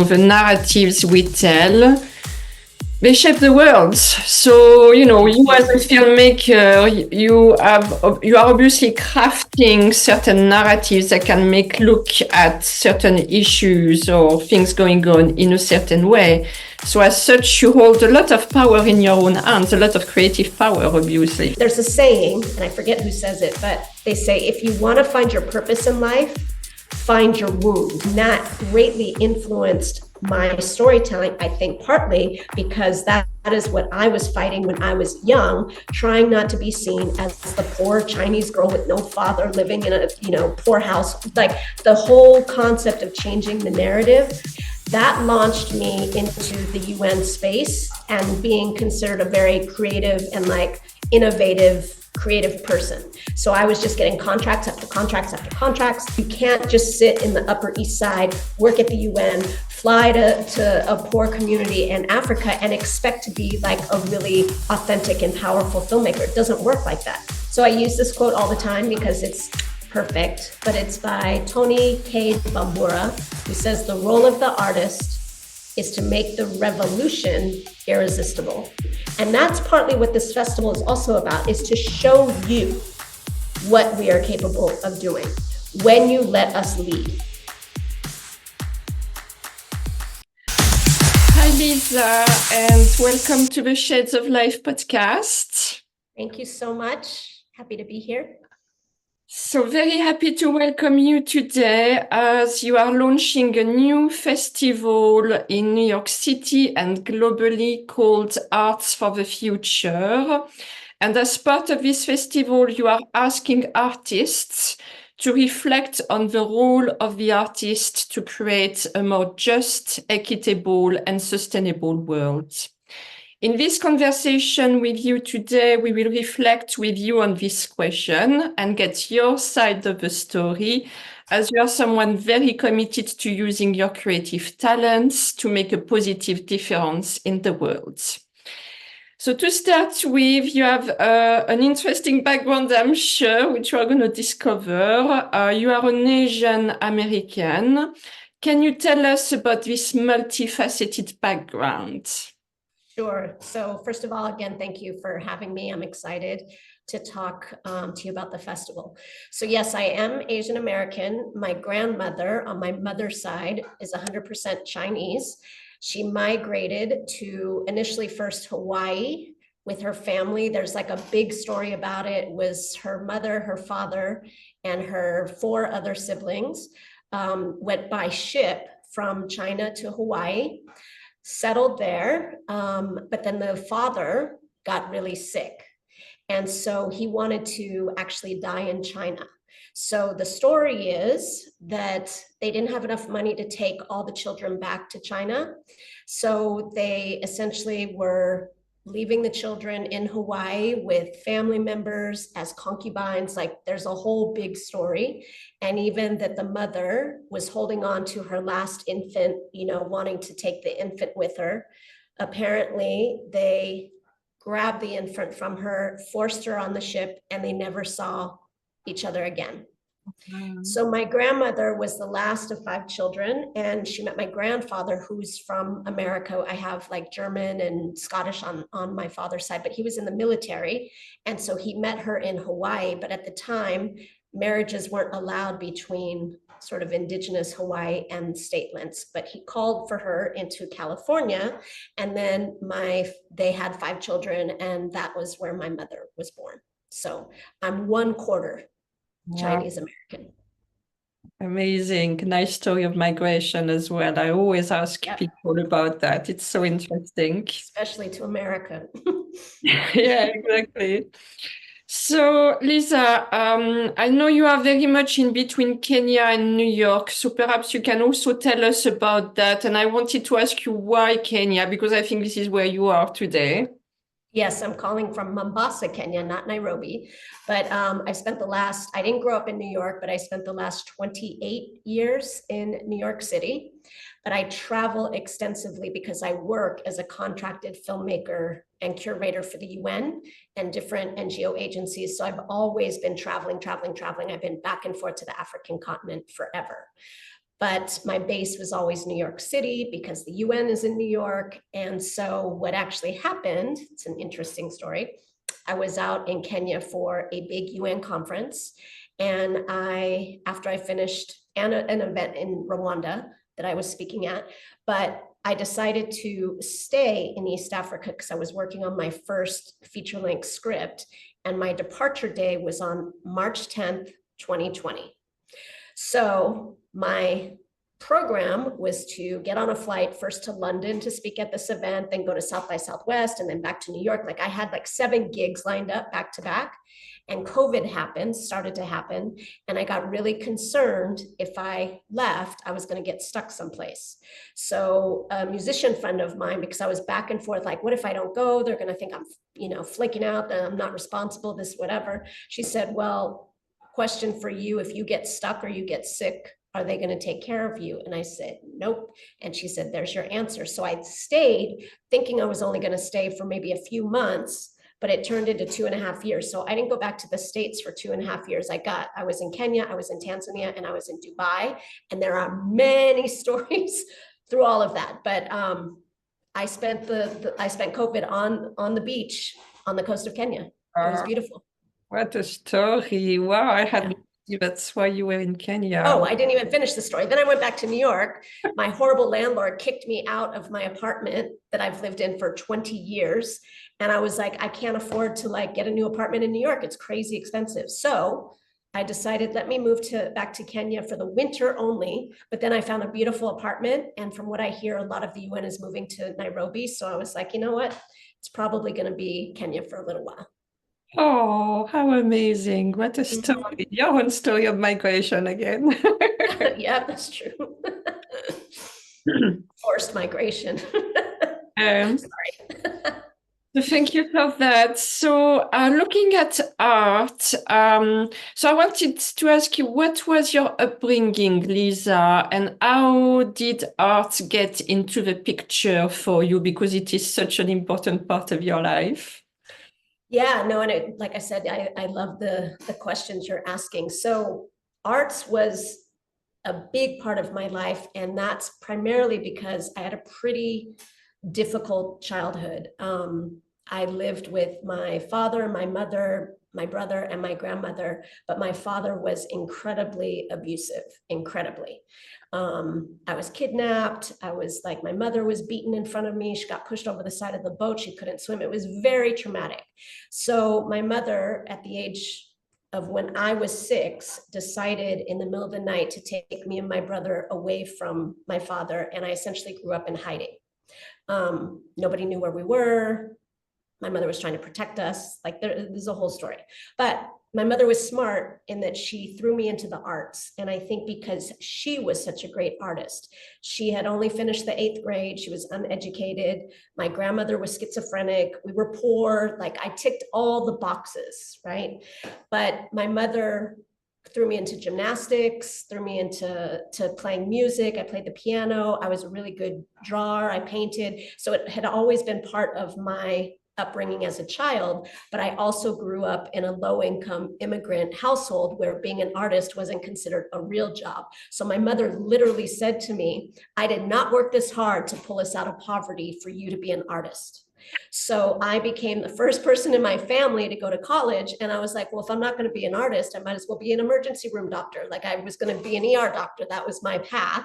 The narratives we tell, they shape the world. So, you as a filmmaker, you are obviously crafting certain narratives that can make look at certain issues or things going on in a certain way. So as such, you hold a lot of power in your own hands, a lot of creative power, obviously. There's a saying, and I forget who says it, but they say, if you want to find your purpose in life, find your womb. And that greatly influenced my storytelling, I think, partly because that is what I was fighting when I was young, trying not to be seen as the poor Chinese girl with no father living in a poor house. Like the whole concept of changing the narrative, that launched me into the UN space and being considered a very creative and innovative creative person. So I was just getting contracts after contracts after contracts. You can't just sit in the Upper East Side, work at the UN, fly to a poor community in Africa and expect to be like a really authentic and powerful filmmaker. It doesn't work like that. So I use this quote all the time because it's perfect, but it's by Tony K. Bambura, who says the role of the artist is to make the revolution irresistible. And that's partly what this festival is also about, is to show you what we are capable of doing when you let us lead. Hi, Lisa, and welcome to the Shades of Life podcast. Thank you so much. Happy to be here. So very happy to welcome you today as you are launching a new festival in New York City and globally called Arts for the Future. And as part of this festival, you are asking artists to reflect on the role of the artist to create a more just, equitable, and sustainable world. In this conversation with you today, we will reflect with you on this question and get your side of the story, as you are someone very committed to using your creative talents to make a positive difference in the world. So to start with, you have an interesting background, I'm sure, which you are going to discover. You are an Asian American. Can you tell us about this multifaceted background? Sure. So first of all, again, thank you for having me. I'm excited to talk to you about the festival. So yes, I am Asian American. My grandmother on my mother's side is 100% Chinese. She migrated to initially first Hawaii with her family. There's like a big story about it. It was her mother, her father, and her 4 other siblings went by ship from China to Hawaii, settled there, but then the father got really sick. And so he wanted to actually die in China. So the story is that they didn't have enough money to take all the children back to China. So they essentially were leaving the children in Hawaii with family members as concubines. Like there's a whole big story. And even that the mother was holding on to her last infant, wanting to take the infant with her. Apparently they grabbed the infant from her, forced her on the ship, and they never saw each other again. So my grandmother was the last of 5 children, and she met my grandfather, who's from America. I have like German and Scottish on my father's side, but he was in the military. And so he met her in Hawaii. But at the time, marriages weren't allowed between sort of indigenous Hawaii and statelets. But he called for her into California. And then they had 5 children, and that was where my mother was born. So I'm 1/4 Chinese American. Amazing. Nice story of migration as well. I always ask people about that. It's so interesting. Especially to America. Yeah, exactly. So, Lisa, I know you are very much in between Kenya and New York, so perhaps you can also tell us about that. And I wanted to ask you why Kenya, because I think this is where you are today. Yes, I'm calling from Mombasa, Kenya, not Nairobi. But I didn't grow up in New York, but I spent the last 28 years in New York City. But I travel extensively because I work as a contracted filmmaker and curator for the UN and different NGO agencies. So I've always been traveling. I've been back and forth to the African continent forever. but my base was always New York City because the UN is in New York. And so what actually happened, it's an interesting story. I was out in Kenya for a big UN conference. And after I finished an event in Rwanda that I was speaking at, but I decided to stay in East Africa because I was working on my first feature-length script. And my departure day was on March 10th, 2020. So my program was to get on a flight first to London to speak at this event, then go to South by Southwest, and then back to New York. Like I had like 7 gigs lined up back to back, and COVID started to happen. And I got really concerned if I left, I was going to get stuck someplace. So a musician friend of mine, because I was back and forth, like, what if I don't go? They're going to think I'm, flaking out, that I'm not responsible, this, whatever. She said, well, question for you, if you get stuck or you get sick, are they going to take care of you? And I said, nope. And she said, there's your answer. So I stayed thinking I was only going to stay for maybe a few months, but it turned into 2.5 years. So I didn't go back to the States for 2.5 years. I was in Kenya, I was in Tanzania, and I was in Dubai. And there are many stories through all of that. But I spent COVID on the beach on the coast of Kenya. It was beautiful. What a story. Wow, I had no idea that's why you were in Kenya. Oh, I didn't even finish the story. Then I went back to New York. My horrible landlord kicked me out of my apartment that I've lived in for 20 years. And I was like, I can't afford to like get a new apartment in New York. It's crazy expensive. So I decided, let me move back to Kenya for the winter only. But then I found a beautiful apartment. And from what I hear, a lot of the UN is moving to Nairobi. So I was like, you know what? It's probably going to be Kenya for a little while. Oh, how amazing. What a story. Your own story of migration again. Yeah, that's true. Forced migration. Sorry. Thank you for that. So looking at art, so I wanted to ask you, what was your upbringing, Lisa, and how did art get into the picture for you? Because it is such an important part of your life. Yeah, no, and like I said, I love the questions you're asking. So arts was a big part of my life, and that's primarily because I had a pretty difficult childhood. I lived with my father, my mother, my brother, and my grandmother, but my father was incredibly abusive, incredibly. I was kidnapped. My mother was beaten in front of me. She got pushed over the side of the boat. She couldn't swim. It was very traumatic. So my mother, at the age of when I was 6, decided in the middle of the night to take me and my brother away from my father. And I essentially grew up in hiding. Nobody knew where we were. My mother was trying to protect us. Like there's a whole story. But my mother was smart in that she threw me into the arts. And I think because she was such a great artist, she had only finished the 8th grade. She was uneducated. My grandmother was schizophrenic. We were poor. Like I ticked all the boxes, right? But my mother threw me into gymnastics, threw me into playing music. I played the piano. I was a really good drawer. I painted. So it had always been part of my upbringing as a child, but I also grew up in a low-income immigrant household where being an artist wasn't considered a real job. So my mother literally said to me, I did not work this hard to pull us out of poverty for you to be an artist. So I became the first person in my family to go to college. And I was like, well, if I'm not going to be an artist, I might as well be an emergency room doctor. Like I was going to be an ER doctor. That was my path.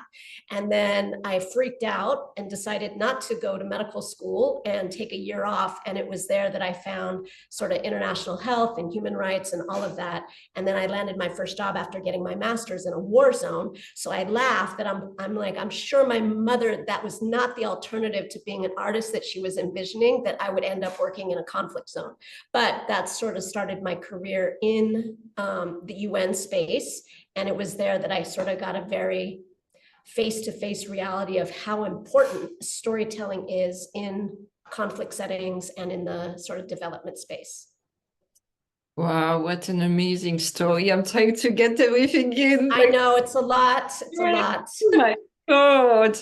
And then I freaked out and decided not to go to medical school and take a year off. And it was there that I found sort of international health and human rights and all of that. And then I landed my first job after getting my master's in a war zone. So I laughed that I'm sure my mother, that was not the alternative to being an artist that she was envisioning, that I would end up working in a conflict zone. But that sort of started my career in the UN space. And it was there that I sort of got a very face-to-face reality of how important storytelling is in conflict settings and in the sort of development space. Wow, what an amazing story. I'm trying to get everything in. I know, it's a lot. It's a lot. Oh my God.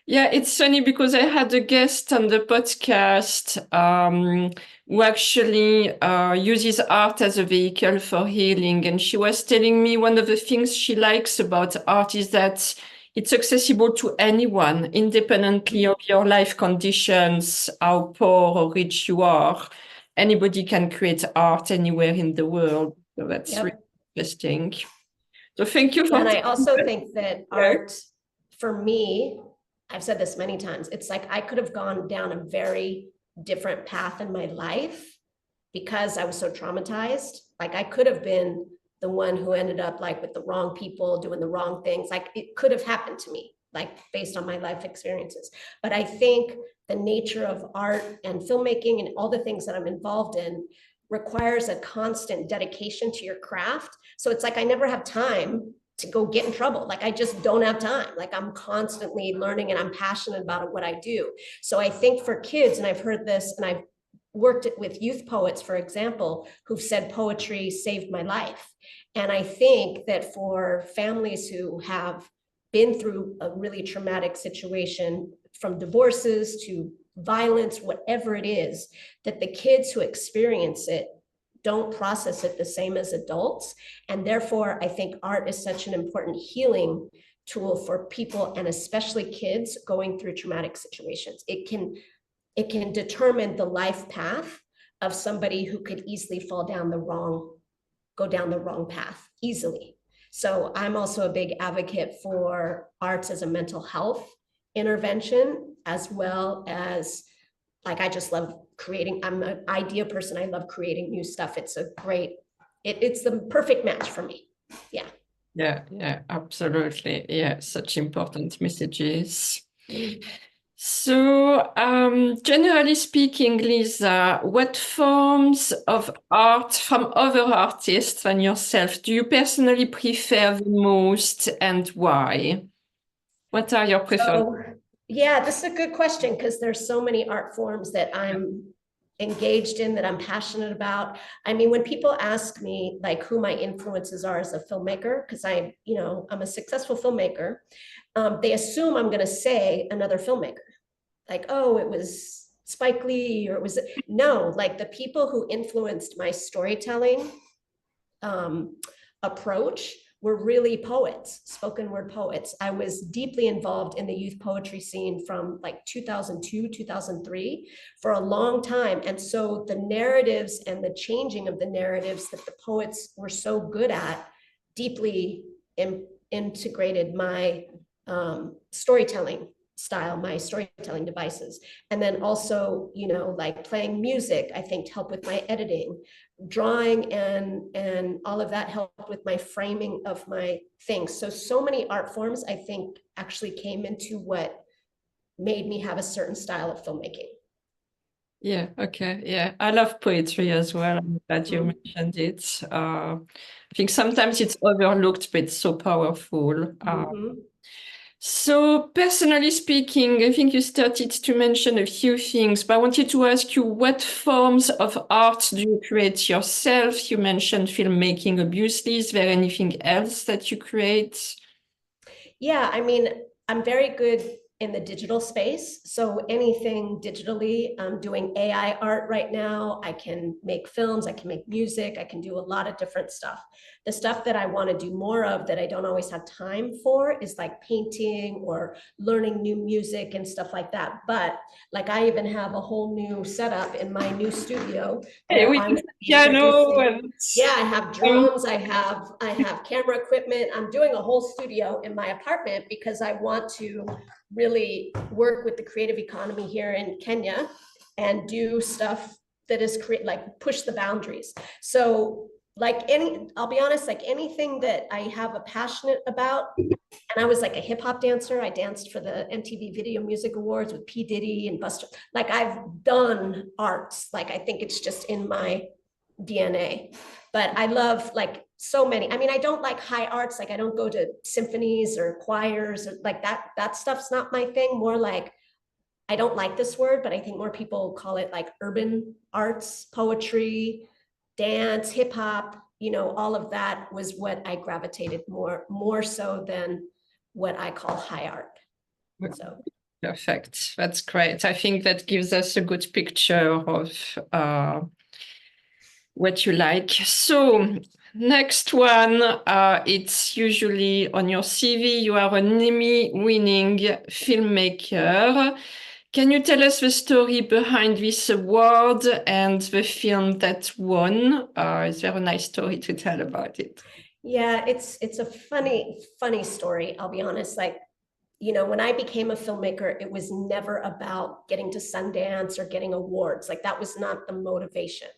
Yeah, it's funny because I had a guest on the podcast who actually uses art as a vehicle for healing. And she was telling me one of the things she likes about art is that it's accessible to anyone, independently of your life conditions, how poor or rich you are. Anybody can create art anywhere in the world. So that's really interesting. So thank you for And I also think that art, for me, I've said this many times, it's like I could have gone down a very different path in my life because I was so traumatized. Like I could have been the one who ended up like with the wrong people doing the wrong things. Like it could have happened to me, like based on my life experiences. But I think the nature of art and filmmaking and all the things that I'm involved in requires a constant dedication to your craft. So it's like I never have time to go get in trouble. Like I just don't have time. Like I'm constantly learning and I'm passionate about what I do. So I think for kids, and I've heard this and I've worked with youth poets, for example, who've said poetry saved my life. And I think that for families who have been through a really traumatic situation, from divorces to violence, whatever it is, that the kids who experience it don't process it the same as adults. And therefore, I think art is such an important healing tool for people, and especially kids going through traumatic situations. It can determine the life path of somebody who could easily go down the wrong path easily. So I'm also a big advocate for arts as a mental health intervention, as well as, like, I just love creating. I'm an idea person. I love creating new stuff. It's it's the perfect match for me. Yeah. Yeah, absolutely. Yeah, such important messages. So, generally speaking, Lisa, what forms of art from other artists than yourself do you personally prefer the most, and why? What are your preferred? So, yeah, this is a good question because there's so many art forms that I'm engaged in, that I'm passionate about. I mean, when people ask me like who my influences are as a filmmaker, because I'm a successful filmmaker, they assume I'm going to say another filmmaker. Like, oh, it was Spike Lee, or it was, no, like the people who influenced my storytelling approach were really poets, spoken word poets. I was deeply involved in the youth poetry scene from like 2002, 2003 for a long time. And so the narratives and the changing of the narratives that the poets were so good at deeply integrated my storytelling style, my storytelling devices. And then also, like playing music, I think helped with my editing, drawing and all of that helped with my framing of my things. So many art forms, I think, actually came into what made me have a certain style of filmmaking. Yeah, okay. Yeah, I love poetry as well. I'm glad you mentioned it. I think sometimes it's overlooked, but it's so powerful. So personally speaking, I think you started to mention a few things, but I wanted to ask you, what forms of art do you create yourself? You mentioned filmmaking, obviously. Is there anything else that you create? Yeah, I mean, I'm very good in the digital space. So anything digitally, I'm doing AI art right now. I can make films, I can make music, I can do a lot of different stuff. The stuff that I want to do more of that I don't always have time for is like painting or learning new music and stuff like that. But like I even have a whole new setup in my new studio where I'm piano introducing. Yeah, I have drums, I have camera equipment. I'm doing a whole studio in my apartment because I want to really work with the creative economy here in Kenya and do stuff that is like push the boundaries. So I'll be honest, like anything that I have a passionate about, and I was like a hip hop dancer. I danced for the MTV Video Music Awards with P. Diddy and Buster. Like I've done arts. Like I think it's just in my DNA. But I love like so many. I mean, I don't like high arts. Like I don't go to symphonies or choirs or like that. That stuff's not my thing. More like, I don't like this word, but I think more people call it like urban arts, poetry, dance, hip hop, all of that was what I gravitated more so than what I call high art. So Perfect. That's great. I think that gives us a good picture of what you like. So Next one, it's usually on your CV. You are an Emmy-winning filmmaker. Can you tell us the story behind this award and the film that won? Is there a nice story to tell about it? Yeah, it's a funny story, I'll be honest. Like, you know, when I became a filmmaker, it was never about getting to Sundance or getting awards. Like, that was not the motivation.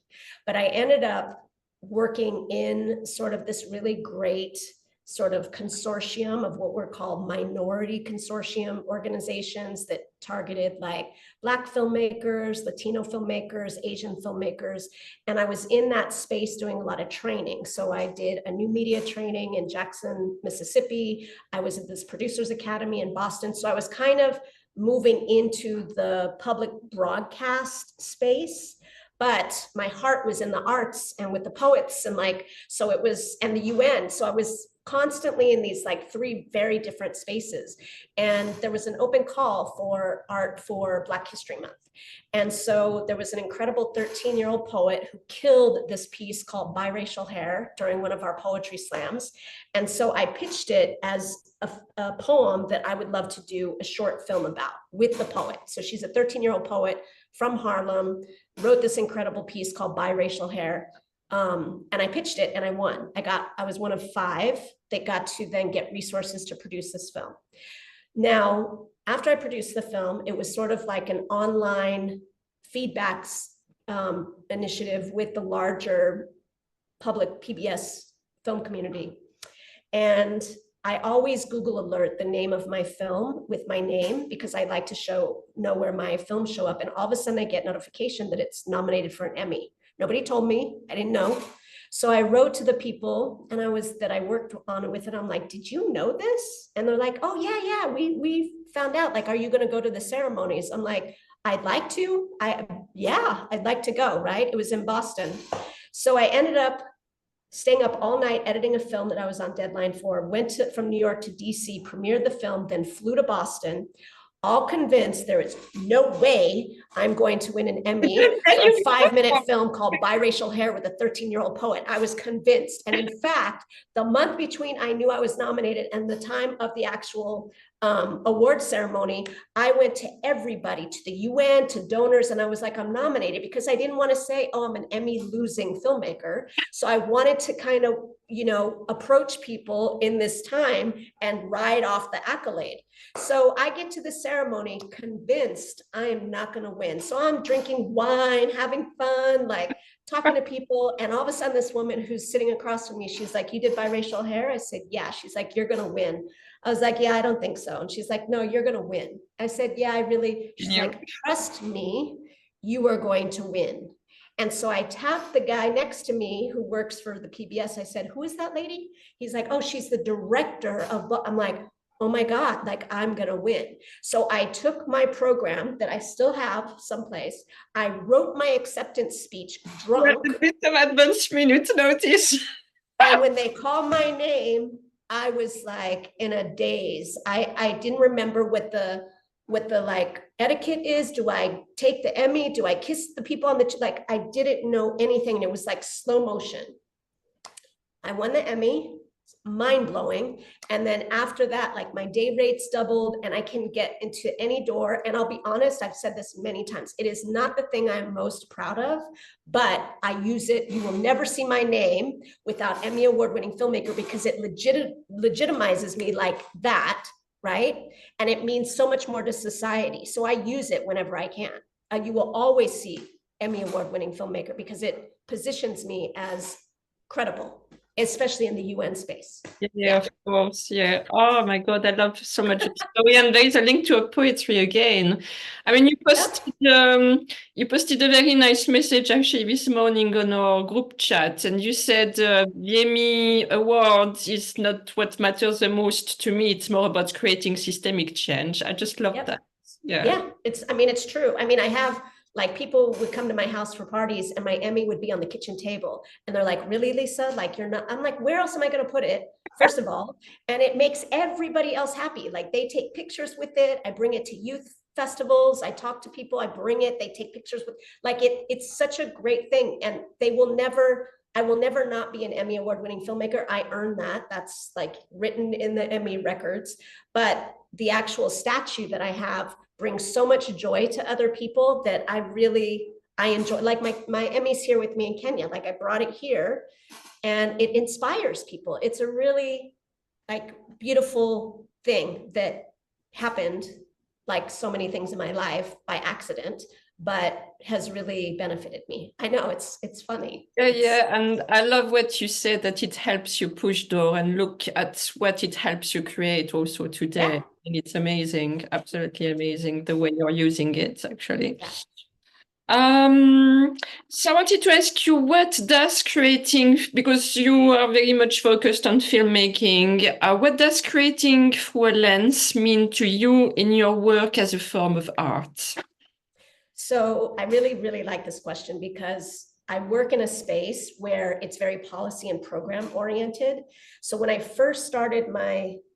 But I ended up working in sort of this really great sort of consortium of what were called minority consortium organizations that targeted like Black filmmakers, Latino filmmakers, Asian filmmakers. And I was in that space doing a lot of training. So I did a new media training in Jackson, Mississippi. I was at this Producers Academy in Boston. So I was kind of moving into the public broadcast space, but my heart was in the arts and with the poets, and like, so it was, and the UN. So I was constantly in these like three very different spaces. And there was an open call for art for Black History Month. And so there was an incredible 13-year-old poet who killed this piece called Biracial Hair during one of our poetry slams. And so I pitched it as a poem that I would love to do a short film about with the poet. So she's a 13-year-old poet from Harlem, wrote this incredible piece called Biracial Hair. And I pitched it and I won. I was one of 5 that got to then get resources to produce this film. Now, after I produced the film, it was sort of like an online feedbacks initiative with the larger public PBS film community. And I always Google alert the name of my film with my name, because I like to know where my films show up. And all of a sudden I get notification that it's nominated for an Emmy. Nobody told me, I didn't know. So I wrote to the people and that I worked on it with, and I'm like, did you know this? And they're like, oh yeah, we found out, like, are you gonna go to the ceremonies? I'm like, I'd like to, I'd like to go, right? It was in Boston. So I ended up staying up all night editing a film that I was on deadline for, from New York to DC, premiered the film, then flew to Boston, all convinced there is no way I'm going to win an Emmy for a 5-minute film called Biracial Hair with a 13-year-old poet. I was convinced. And in fact, the month between I knew I was nominated and the time of the actual award ceremony, I went to everybody, to the UN, to donors, and I was like, I'm nominated, because I didn't want to say, oh, I'm an Emmy losing filmmaker. So I wanted to kind of, you know, approach people in this time and ride off the accolade. So I get to the ceremony convinced I am not going to win. So I'm drinking wine, having fun, like talking to people. And all of a sudden, this woman who's sitting across from me, she's like, you did Biracial Hair? I said, yeah. She's like, you're going to win. I was like, yeah, I don't think so. And she's like, no, you're going to win. I said, yeah, I really, she's like, trust me, you are going to win. And so I tapped the guy next to me who works for the PBS. I said, who is that lady? He's like, oh, she's the director of, I'm like, oh my God, like, I'm gonna win. So I took my program that I still have someplace. I wrote my acceptance speech drunk. A bit of advance minute notice. And when they called my name, I was like in a daze. I didn't remember what the like etiquette is. Do I take the Emmy? Do I kiss the people on the, like, I didn't know anything. And it was like slow motion. I won the Emmy, mind blowing. And then after that, like, my day rates doubled and I can get into any door. And I'll be honest, I've said this many times, it is not the thing I'm most proud of, but I use it. You will never see my name without Emmy Award winning filmmaker, because it legitimizes me like that, right? And it means so much more to society. So I use it whenever I can. You will always see Emmy Award winning filmmaker, because it positions me as credible, especially in the UN space. Yeah, of course. Yeah. Oh my God, I love so much the story. And there is a link to a poetry again. I mean, you posted a very nice message actually this morning on our group chat, and you said the Emmy Award is not what matters the most to me. It's more about creating systemic change. I just love that. Yeah. I mean, it's true. I mean, I have, like, people would come to my house for parties and my Emmy would be on the kitchen table. And they're like, really, Lisa? Like, you're not, I'm like, where else am I going to put it? First of all, and it makes everybody else happy. Like, they take pictures with it. I bring it to youth festivals. I talk to people, I bring it, they take pictures with, like, it's such a great thing. And they will never I will never not be an Emmy Award winning filmmaker. I earned that. That's like written in the Emmy records. But the actual statue that I have brings so much joy to other people that I enjoy. Like my Emmy's here with me in Kenya. Like I brought it here and it inspires people. It's a really like beautiful thing that happened, like so many things in my life, by accident, but has really benefited me. I know it's funny. Yeah, and I love what you said, that it helps you push door and look at what it helps you create also today. Yeah. And it's amazing, absolutely amazing the way you're using it, actually. Yeah. So I wanted to ask you, what does creating, because you are very much focused on filmmaking, what does creating through a lens mean to you in your work as a form of art? So I really, really like this question because I work in a space where it's very policy and program oriented. So when I first started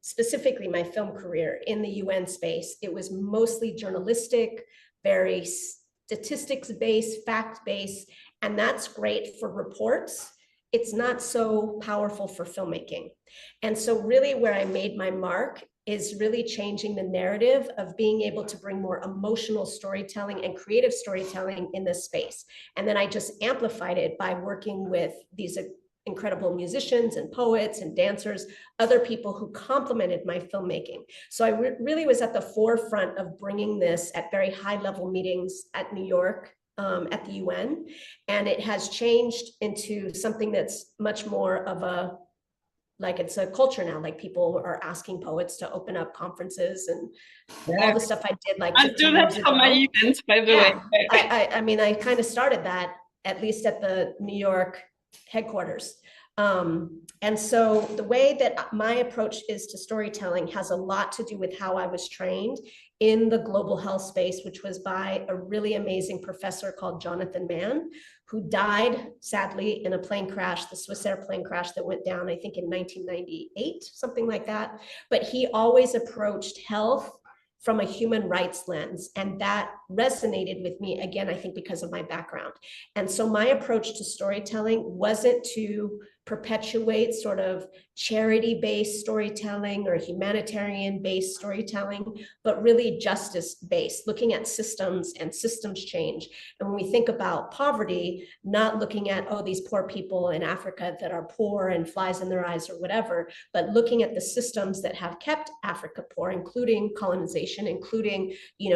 specifically my film career in the UN space, it was mostly journalistic, very statistics-based, fact-based, and that's great for reports. It's not so powerful for filmmaking. And so really where I made my mark is really changing the narrative of being able to bring more emotional storytelling and creative storytelling in this space. And then I just amplified it by working with these incredible musicians and poets and dancers, other people who complemented my filmmaking. So I really was at the forefront of bringing this at very high level meetings at New York, at the UN. And it has changed into something that's much more of like it's a culture now. Like people are asking poets to open up conferences and all the stuff I did like 15 years ago. For my events, by the way. I mean, I kind of started that, at least at the New York headquarters. And so the way that my approach is to storytelling has a lot to do with how I was trained in the global health space, which was by a really amazing professor called Jonathan Mann, who died sadly in a plane crash, the Swissair plane crash that went down, I think in 1998, something like that. But he always approached health from a human rights lens. And that resonated with me, again, I think because of my background. And so my approach to storytelling wasn't to perpetuate sort of charity-based storytelling or humanitarian-based storytelling, but really justice-based, looking at systems and systems change. And when we think about poverty, not looking at, oh, these poor people in Africa that are poor and flies in their eyes or whatever, but looking at the systems that have kept Africa poor, including colonization, including,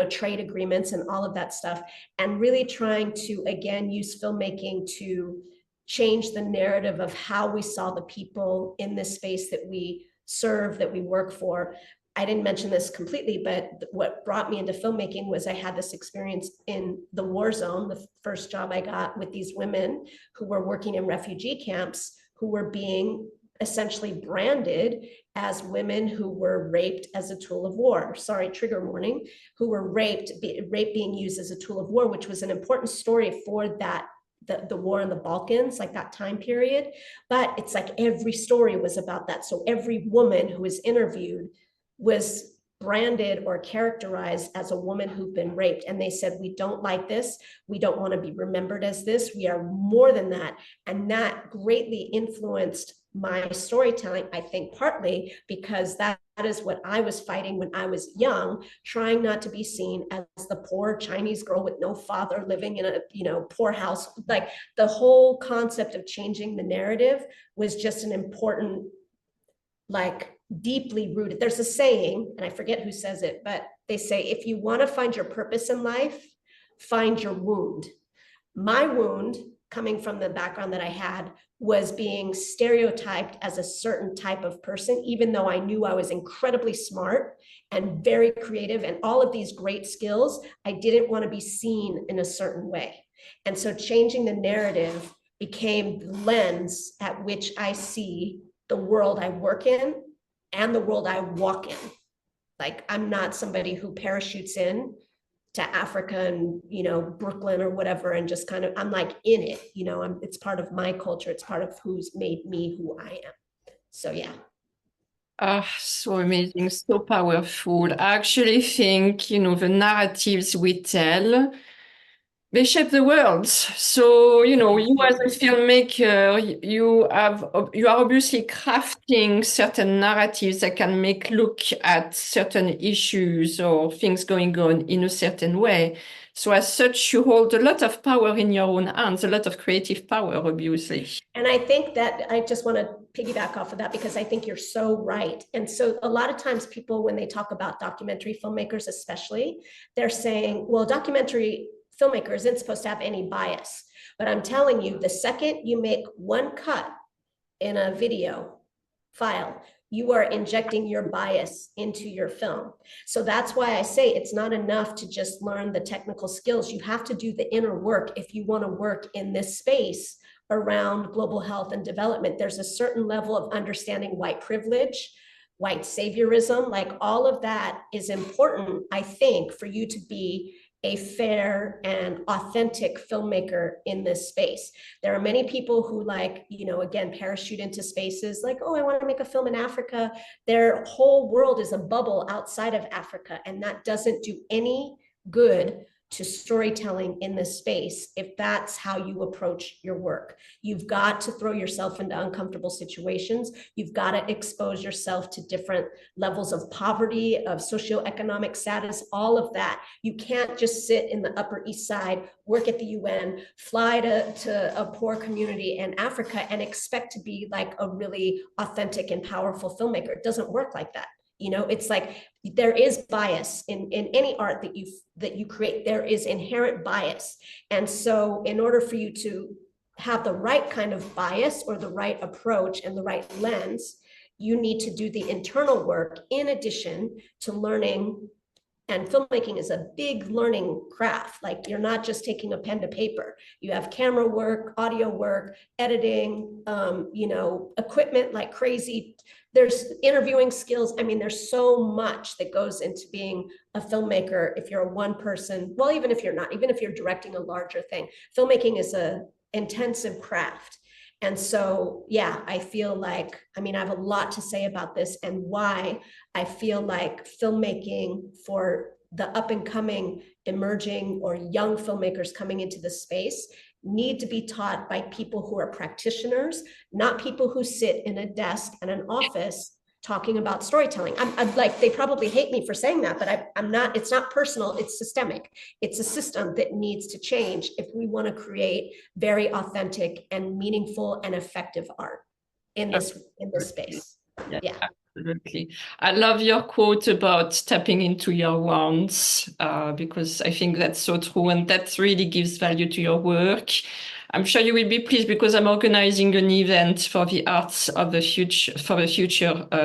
trade agreements and all of that stuff, and really trying to, again, use filmmaking to change the narrative of how we saw the people in this space that we serve, that we work for. I didn't mention this completely, but what brought me into filmmaking was I had this experience in the war zone, the first job I got with these women who were working in refugee camps, who were being essentially branded as women who were raped as a tool of war. Sorry, trigger warning, who were raped, rape being used as a tool of war, which was an important story for that the war in the Balkans, like that time period. But it's like every story was about that. So every woman who was interviewed was branded or characterized as a woman who'd been raped. And they said, we don't like this. We don't want to be remembered as this. We are more than that. And that greatly influenced my storytelling, I think partly because that is what I was fighting when I was young, trying not to be seen as the poor Chinese girl with no father living in a poor house. Like the whole concept of changing the narrative was just an important, like deeply rooted. There's a saying, and I forget who says it, but they say, if you want to find your purpose in life, find your wound. My wound, coming from the background that I had, was being stereotyped as a certain type of person, even though I knew I was incredibly smart and very creative and all of these great skills. I didn't want to be seen in a certain way. And so changing the narrative became the lens at which I see the world I work in and the world I walk in. Like, I'm not somebody who parachutes in to Africa and, Brooklyn or whatever, and just kind of, I'm like in it, it's part of my culture. It's part of who's made me who I am. So, yeah. So amazing, so powerful. I actually think, the narratives we tell they shape the world. So, you know, you as a filmmaker, you are obviously crafting certain narratives that can make look at certain issues or things going on in a certain way. So as such, you hold a lot of power in your own hands, a lot of creative power, obviously. And I think that I just want to piggyback off of that because I think you're so right. And so a lot of times people, when they talk about documentary filmmakers, especially, they're saying, well, documentary filmmaker isn't supposed to have any bias. But I'm telling you, the second you make one cut in a video file, you are injecting your bias into your film. So that's why I say it's not enough to just learn the technical skills. You have to do the inner work if you want to work in this space around global health and development. There's a certain level of understanding white privilege, white saviorism, like all of that is important, I think, for you to be a fair and authentic filmmaker in this space. There are many people who, like, you know, again, parachute into spaces like, oh, I want to make a film in Africa. Their whole world is a bubble outside of Africa, and that doesn't do any good to storytelling in this space if that's how you approach your work. You've got to throw yourself into uncomfortable situations. You've got to expose yourself to different levels of poverty, of socioeconomic status, all of that. You can't just sit in the Upper East Side, work at the UN, fly to a poor community in Africa and expect to be like a really authentic and powerful filmmaker. It doesn't work like that. You know, it's like there is bias in any art that you create. There is inherent bias. And so in order for you to have the right kind of bias or the right approach and the right lens, you need to do the internal work in addition to learning. And filmmaking is a big learning craft. Like, you're not just taking a pen to paper. You have camera work, audio work, editing, you know, equipment like crazy. There's interviewing skills. I mean, there's so much that goes into being a filmmaker if you're a one person, well, even if you're not, even if you're directing a larger thing, filmmaking is an intensive craft. And so, yeah, I feel like, I mean, I have a lot to say about this and why I feel like filmmaking for the up and coming, emerging or young filmmakers coming into the space need to be taught by people who are practitioners, not people who sit in a desk and an office talking about storytelling. I'm like, they probably hate me for saying that, but I'm not, it's not personal, it's systemic. It's a system that needs to change if we want to create very authentic and meaningful and effective art in this space. Yeah. Absolutely. I love your quote about tapping into your wounds, because I think that's so true, and that really gives value to your work. I'm sure you will be pleased because I'm organizing an event for the Arts of the Future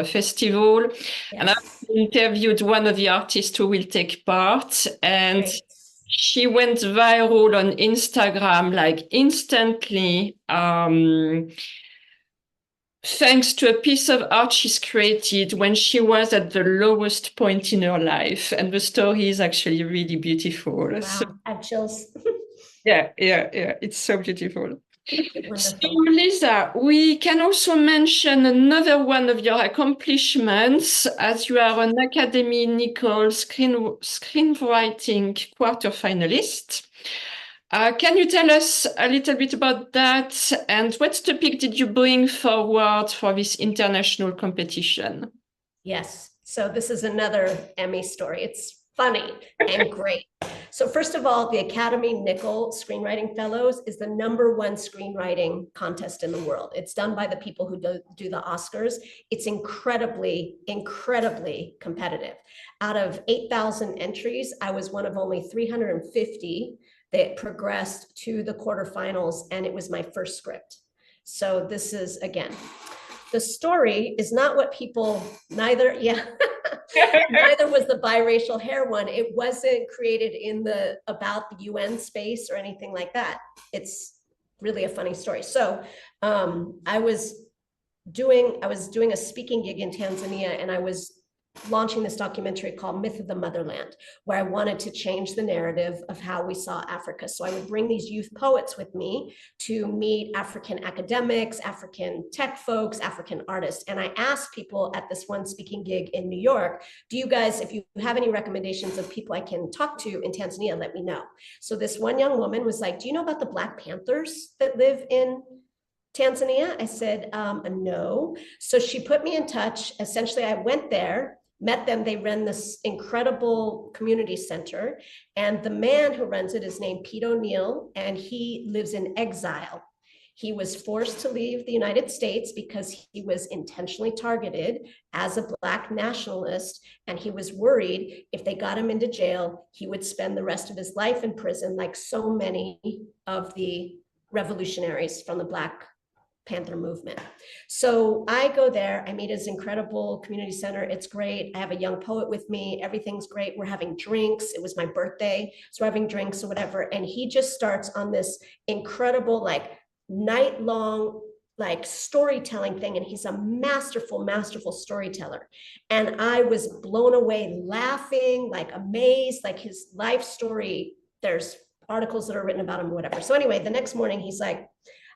festival, Yes. and I've interviewed one of the artists who will take part, and Great. she went viral on Instagram like instantly. Thanks to a piece of art she's created when she was at the lowest point in her life. And the story is actually really beautiful. Wow, So, I have chills. yeah. It's so beautiful. Wonderful. So, Lisa, we can also mention another one of your accomplishments, as you are an Academy Nicholl screenwriting quarter finalist. Can you tell us a little bit about that, and what topic did you bring forward for this international competition? Yes, so this is another Emmy story. It's funny and great. So first of all, the Academy Nicholl Screenwriting Fellows is the #1 screenwriting contest in the world. It's done by the people who do the Oscars. It's incredibly, incredibly competitive. Out of 8,000 entries, I was one of only 350 that progressed to the quarterfinals, and it was my first script. So this is, again, the story is not what people, neither was the biracial hair one. It wasn't created in about the UN space or anything like that. It's really a funny story. So I was doing a speaking gig in Tanzania, and I was launching this documentary called Myth of the Motherland, where I wanted to change the narrative of how we saw Africa. So I would bring these youth poets with me to meet African academics, African tech folks, African artists. And I asked people at this one speaking gig in New York, do you guys, if you have any recommendations of people I can talk to in Tanzania, let me know. So this one young woman was like, do you know about the Black Panthers that live in Tanzania? I said, no. So she put me in touch. Essentially, I went there, met them. They run this incredible community center. And the man who runs it is named Pete O'Neill, and he lives in exile. He was forced to leave the United States because he was intentionally targeted as a Black nationalist. And he was worried if they got him into jail, he would spend the rest of his life in prison, like so many of the revolutionaries from the Black Panther movement. So I go there, I meet his incredible community center. It's great. I have a young poet with me. Everything's great. We're having drinks. It was my birthday. So we're having drinks or whatever. And he just starts on this incredible, like night-long, like storytelling thing. And he's a masterful, masterful storyteller. And I was blown away, laughing, like amazed, like his life story. There's articles that are written about him or whatever. So anyway, the next morning he's like,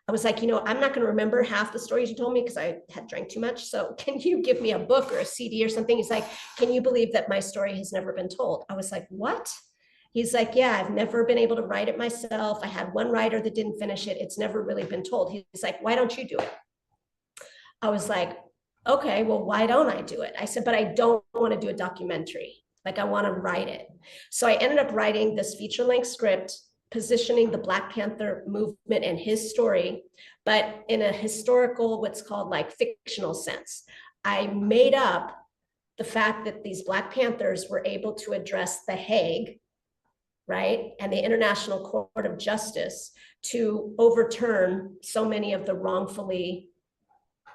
I was like, you know, I'm not going to remember half the stories you told me because I had drank too much. So can you give me a book or a CD or something? He's like, can you believe that my story has never been told? I was like, what? He's like, yeah, I've never been able to write it myself. I had one writer that didn't finish it. It's never really been told. He's like, why don't you do it? I was like, okay, well, why don't I do it? I said, but I don't want to do a documentary. Like, I want to write it. So I ended up writing this feature-length script positioning the Black Panther movement and his story, but in a historical, what's called like fictional sense. I made up the fact that these Black Panthers were able to address The Hague, right, and the International Court of Justice to overturn so many of the wrongfully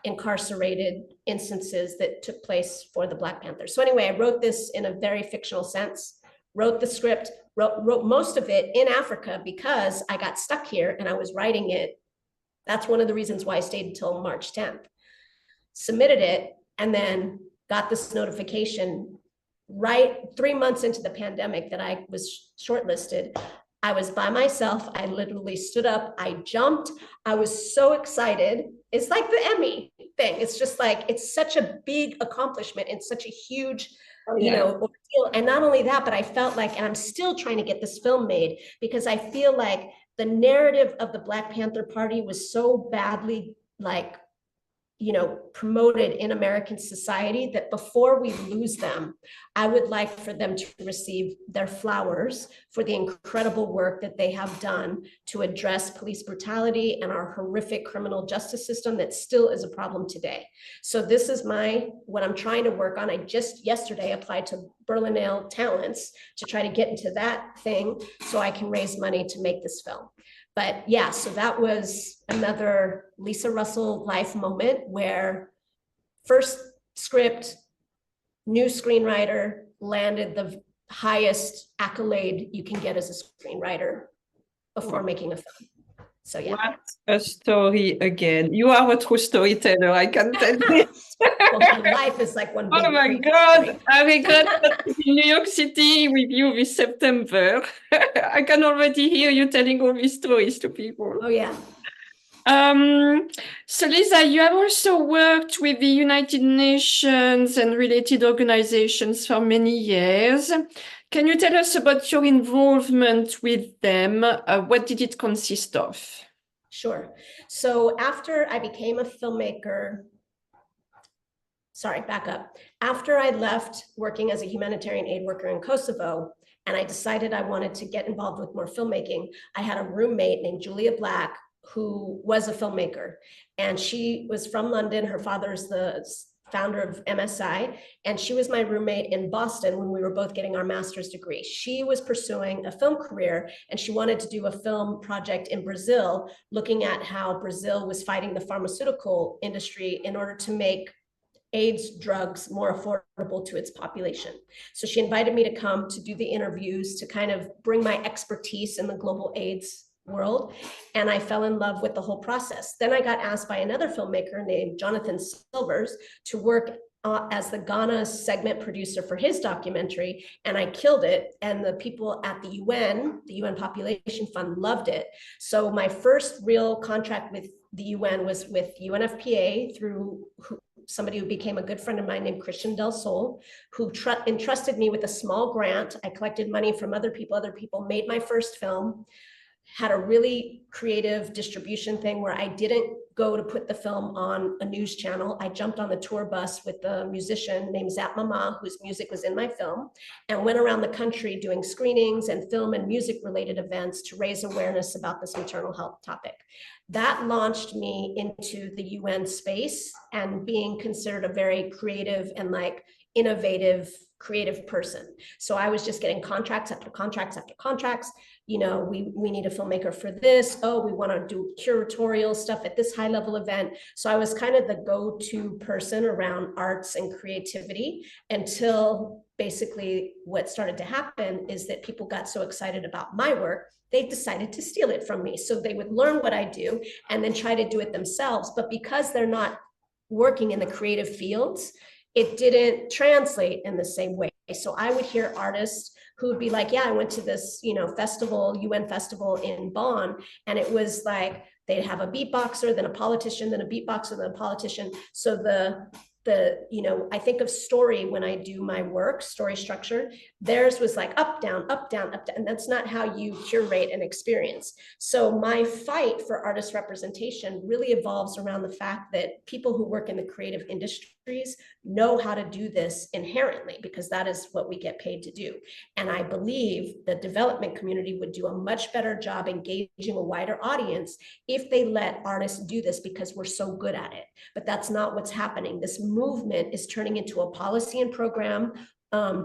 incarcerated instances that took place for the Black Panthers. So anyway, I wrote this in a very fictional sense, wrote the script, wrote most of it in Africa because I got stuck here and I was writing it. That's one of the reasons why I stayed until March 10th. Submitted it and then got this notification right 3 months into the pandemic that I was shortlisted. I was by myself. I literally stood up. I jumped. I was so excited. It's like the Emmy thing. It's just like, it's such a big accomplishment and such a huge, you know, ordeal. And not only that, but I felt like, and I'm still trying to get this film made because I feel like the narrative of the Black Panther Party was so badly, like, you know, promoted in American society that before we lose them, I would like for them to receive their flowers for the incredible work that they have done to address police brutality and our horrific criminal justice system that still is a problem today. So this is what I'm trying to work on. I just yesterday applied to Berlinale Talents to try to get into that thing so I can raise money to make this film. But yeah, so that was another Lisa Russell life moment where first script, new screenwriter, landed the highest accolade you can get as a screenwriter before making a film. So yeah. What a story again. You are a true storyteller, I can tell you. Well, my life is like one big Oh my God, story. I regret not to be in New York City with you this September. I can already hear you telling all these stories to people. Oh yeah. So Lisa, you have also worked with the United Nations and related organizations for many years. Can you tell us about your involvement with them? What did it consist of? Sure. So after I became a filmmaker, sorry, back up. After I left working as a humanitarian aid worker in Kosovo, and I decided I wanted to get involved with more filmmaking, I had a roommate named Julia Black, who was a filmmaker. And she was from London. Her father's the founder of MSI. And she was my roommate in Boston when we were both getting our master's degree. She was pursuing a film career and she wanted to do a film project in Brazil, looking at how Brazil was fighting the pharmaceutical industry in order to make AIDS drugs more affordable to its population. So she invited me to come to do the interviews, to kind of bring my expertise in the global AIDS world. And I fell in love with the whole process. Then I got asked by another filmmaker named Jonathan Silvers to work as the Ghana segment producer for his documentary, and I killed it. And the people at the UN Population Fund, loved it. So my first real contract with the UN was with UNFPA through somebody who became a good friend of mine named Christian Del Sol, who entrusted me with a small grant. I collected money from other people made my first film, had a really creative distribution thing where I didn't go to put the film on a news channel. I jumped on the tour bus with a musician named Zap Mama, whose music was in my film, and went around the country doing screenings and film and music related events to raise awareness about this maternal health topic. That launched me into the UN space and being considered a very creative and like innovative, creative person. So I was just getting contracts after contracts after contracts. You know, we need a filmmaker for this. Oh, we want to do curatorial stuff at this high level event. So I was kind of the go-to person around arts and creativity, until basically what started to happen is that people got so excited about my work, they decided to steal it from me. So they would learn what I do and then try to do it themselves. But because they're not working in the creative fields, it didn't translate in the same way. So I would hear artists who would be like, yeah, I went to this, you know, festival, UN festival in Bonn, and it was like, they'd have a beatboxer, then a politician, then a beatboxer, then a politician. So you know, I think of story when I do my work, story structure, theirs was like up, down, up, down, up, down. And that's not how you curate an experience. So my fight for artist representation really evolves around the fact that people who work in the creative industries know how to do this inherently, because that is what we get paid to do. And I believe the development community would do a much better job engaging a wider audience if they let artists do this, because we're so good at it. But that's not what's happening. This movement is turning into a policy and program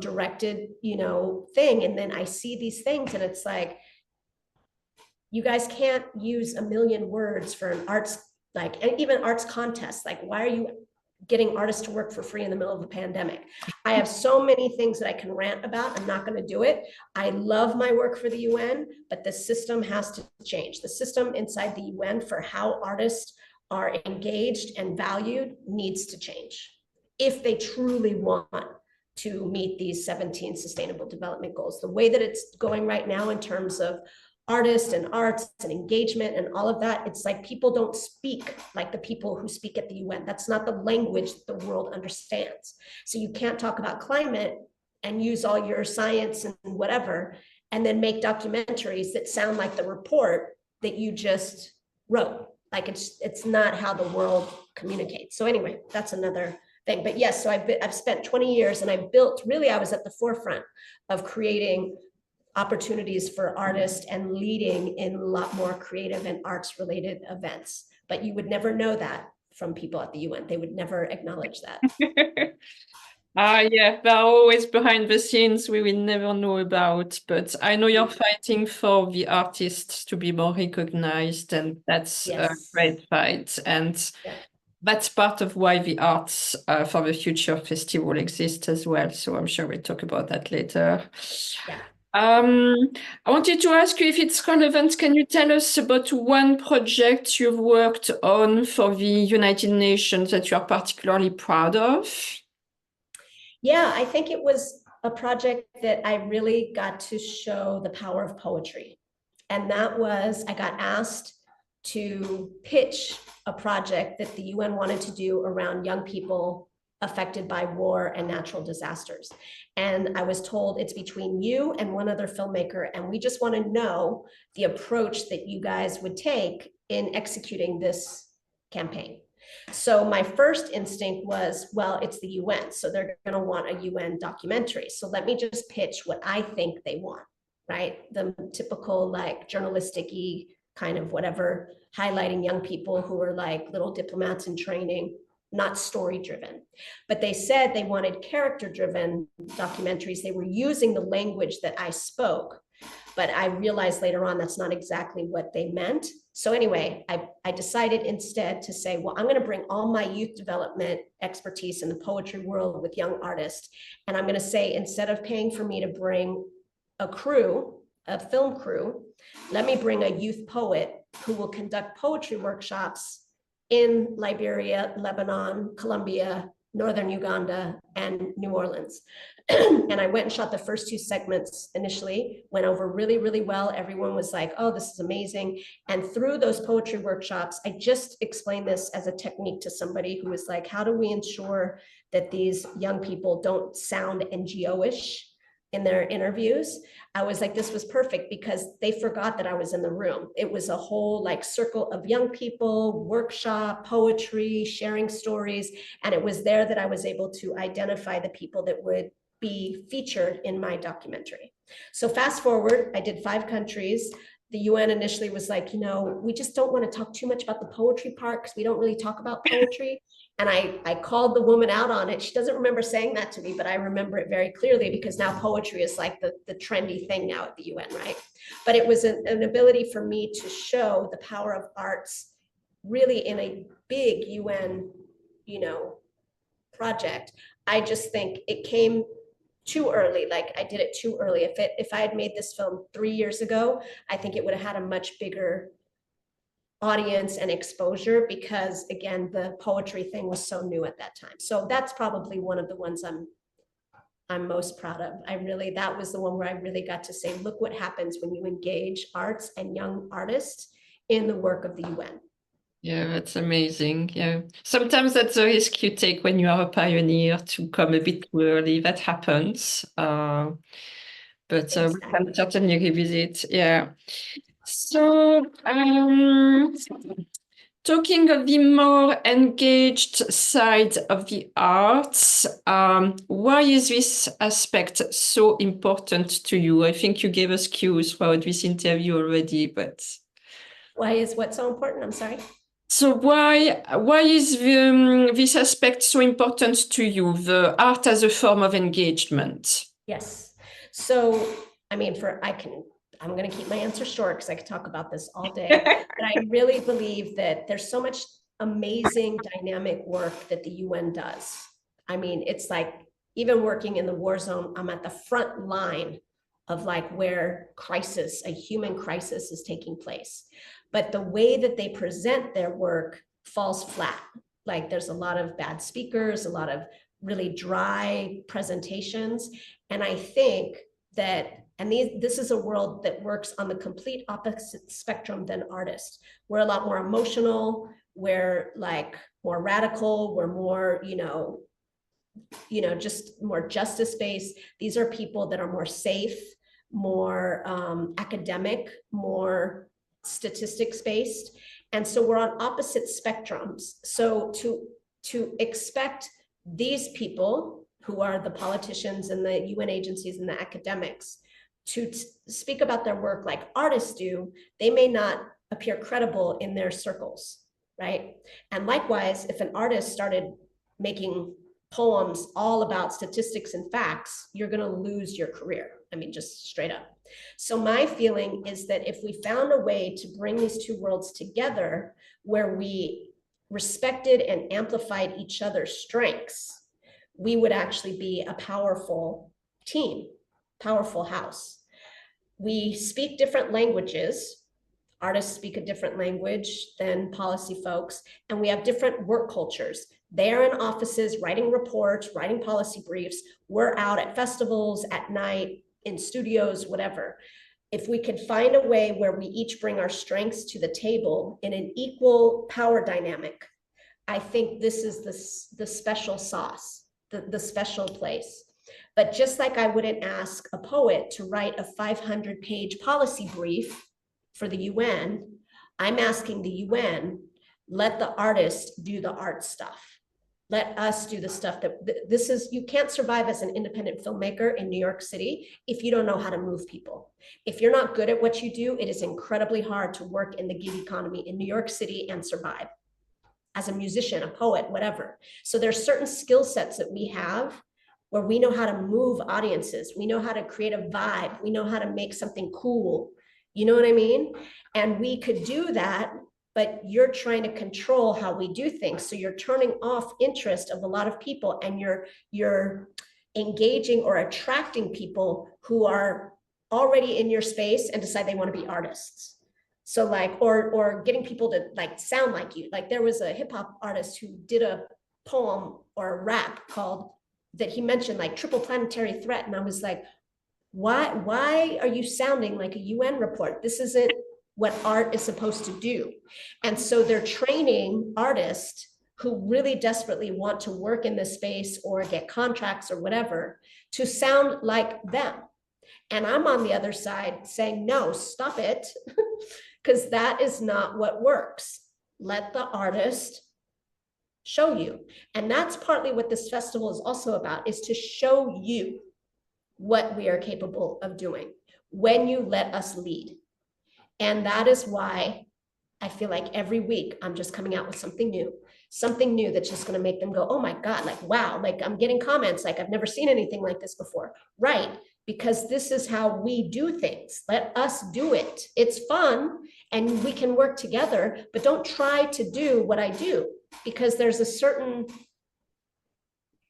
directed, you know, thing. And then I see these things and it's like, you guys can't use a million words for an arts, like, and even arts contest. Like, why are you getting artists to work for free in the middle of a pandemic? I have so many things that I can rant about. I'm not going to do it. I love my work for the UN, but the system has to change. The system inside the UN for how artists are engaged and valued needs to change if they truly want to meet these 17 sustainable development goals. The way that it's going right now in terms of artists and arts and engagement and all of that, it's like people don't speak like the people who speak at the UN. That's not the language that the world understands. So you can't talk about climate and use all your science and whatever, and then make documentaries that sound like the report that you just wrote. Like it's not how the world communicates. So anyway, that's another thing. But yes, so I've spent 20 years and I was at the forefront of creating opportunities for artists and leading in a lot more creative and arts related events. But you would never know that from people at the UN. They would never acknowledge that. Yeah, they're always behind the scenes we will never know about. But I know you're fighting for the artists to be more recognized, and that's a great fight. And that's part of why the Arts for the Future Festival exists as well. So I'm sure we'll talk about that later. Yeah. I wanted to ask you if it's relevant. Can you tell us about one project you've worked on for the United Nations that you are particularly proud of? Yeah, I think it was a project that I really got to show the power of poetry. And that was, I got asked to pitch a project that the UN wanted to do around young people affected by war and natural disasters. And I was told it's between you and one other filmmaker, and we just want to know the approach that you guys would take in executing this campaign. So my first instinct was, well, it's the UN, so they're going to want a UN documentary. So let me just pitch what I think they want, right? The typical like journalistic-y kind of whatever, highlighting young people who are like little diplomats in training, not story-driven. But they said they wanted character-driven documentaries. They were using the language that I spoke, but I realized later on that's not exactly what they meant. So anyway, I decided instead to say, well, I'm going to bring all my youth development expertise in the poetry world with young artists. And I'm going to say, instead of paying for me to bring a crew, a film crew, let me bring a youth poet who will conduct poetry workshops in Liberia, Lebanon, Colombia, Northern Uganda, and New Orleans. And I went and shot the first 2 segments initially, went over really, really well. Everyone was like, oh, this is amazing. And through those poetry workshops, I just explained this as a technique to somebody who was like, how do we ensure that these young people don't sound NGO-ish in their interviews? I was like, this was perfect because they forgot that I was in the room. It was a whole like circle of young people, workshop, poetry, sharing stories. And it was there that I was able to identify the people that would be featured in my documentary. So fast forward, I did 5 countries. The UN initially was like, we just don't want to talk too much about the poetry part because we don't really talk about poetry. And I called the woman out on it. She doesn't remember saying that to me, but I remember it very clearly because now poetry is like the trendy thing now at the UN, right? But it was an ability for me to show the power of arts really in a big UN, project. I just think it came too early. Like I did it too early. If I had made this film 3 years ago, I think it would have had a much bigger audience and exposure because again, the poetry thing was so new at that time. So that's probably one of the ones I'm most proud of. That was the one where I really got to say, look what happens when you engage arts and young artists in the work of the UN. Yeah, that's amazing. Yeah. Sometimes that's the risk you take when you are a pioneer to come a bit too early. That happens. But we can certainly revisit. Yeah. So, talking of the more engaged side of the arts, why is this aspect so important to you? I think you gave us cues throughout this interview already, but... Why is what so important? I'm sorry. So why is this aspect so important to you, the art as a form of engagement? Yes. So, I mean, I'm going to keep my answer short because I could talk about this all day. But I really believe that there's so much amazing dynamic work that the UN does. I mean, it's like even working in the war zone, I'm at the front line of like where a human crisis is taking place. But the way that they present their work falls flat. Like there's a lot of bad speakers, a lot of really dry presentations. And I think that, this is a world that works on the complete opposite spectrum than artists. We're a lot more emotional, we're like more radical, we're more, just more justice-based. These are people that are more safe, more academic, more statistics-based. And so we're on opposite spectrums. So to expect these people who are the politicians and the UN agencies and the academics to speak about their work like artists do, they may not appear credible in their circles, right? And likewise, if an artist started making poems all about statistics and facts, you're going to lose your career. I mean, just straight up. So my feeling is that if we found a way to bring these two worlds together where we respected and amplified each other's strengths, we would actually be a powerful team, powerful house. We speak different languages. Artists speak a different language than policy folks, and we have different work cultures. They're in offices writing reports, writing policy briefs. We're out at festivals, at night, in studios, whatever. If we could find a way where we each bring our strengths to the table in an equal power dynamic, I think this is the special sauce, the special place. But just like I wouldn't ask a poet to write a 500-page policy brief for the UN, I'm asking the UN, let the artist do the art stuff. Let us do the stuff you can't survive as an independent filmmaker in New York City if you don't know how to move people. If you're not good at what you do, it is incredibly hard to work in the gig economy in New York City and survive as a musician, a poet, whatever. So there's certain skill sets that we have where we know how to move audiences. We know how to create a vibe. We know how to make something cool. You know what I mean? And we could do that, but you're trying to control how we do things. So you're turning off interest of a lot of people, and you're engaging or attracting people who are already in your space and decide they want to be artists. So like, or getting people to like sound like you. Like there was a hip hop artist who did a poem or a rap called, that he mentioned, like triple planetary threat. And I was like, why are you sounding like a UN report? This isn't what art is supposed to do. And so they're training artists who really desperately want to work in this space or get contracts or whatever to sound like them. And I'm on the other side saying, no, stop it, because that is not what works. Let the artist show you. And that's partly what this festival is also about, is to show you what we are capable of doing when you let us lead. And that is why I feel like every week I'm just coming out with something new that's just going to make them go, oh my God, like, wow, like I'm getting comments like I've never seen anything like this before. Right. Because this is how we do things. Let us do it. It's fun and we can work together, but don't try to do what I do, because there's a certain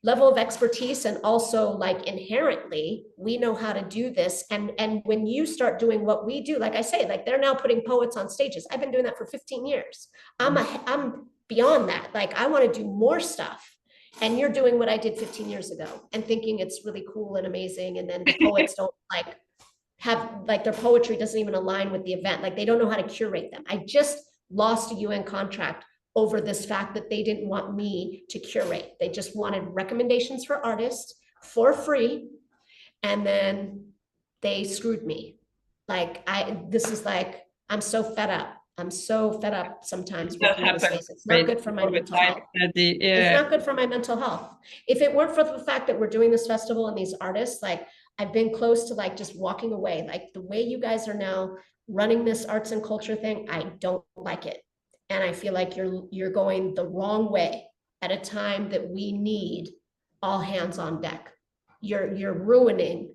level of expertise, and also like inherently we know how to do this. And when you start doing what we do, like I say, like they're now putting poets on stages. I've been doing that for 15 years. I'm beyond that. Like I want to do more stuff. And you're doing what I did 15 years ago and thinking it's really cool and amazing. And then the poets don't like have, like their poetry doesn't even align with the event. Like they don't know how to curate them. I just lost a UN contract over this fact that they didn't want me to curate. They just wanted recommendations for artists for free. And then they screwed me. Like this is like, I'm so fed up. I'm so fed up sometimes with this space. It's not good for my mental health. It's not good for my mental health. If it weren't for the fact that we're doing this festival and these artists, like I've been close to like just walking away. Like the way you guys are now running this arts and culture thing, I don't like it. And I feel like you're going the wrong way at a time that we need all hands on deck. You're ruining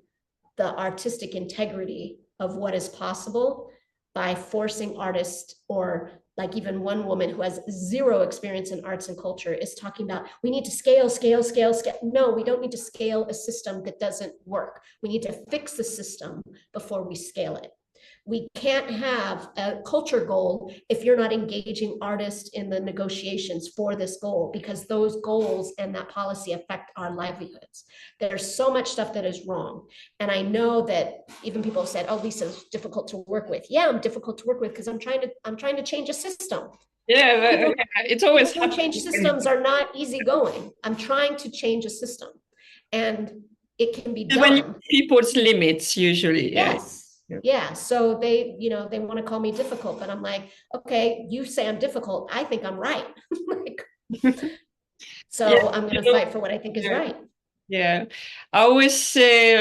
the artistic integrity of what is possible by forcing artists, or like even one woman who has zero experience in arts and culture is talking about, we need to scale. No, we don't need to scale a system that doesn't work. We need to fix the system before we scale it. We can't have a culture goal if you're not engaging artists in the negotiations for this goal, because those goals and that policy affect our livelihoods. There's so much stuff that is wrong. And I know that even people have said, oh, Lisa's difficult to work with. Yeah, I'm difficult to work with because I'm trying to change a system. Yeah, it's always people change systems are not easy-going. I'm trying to change a system. And it can be done. When people's limits usually. Yes. Yeah. So they want to call me difficult, but I'm like, okay, you say I'm difficult. I think I'm right. Like, so yeah, I'm going to fight for what I think is right. Yeah. I always say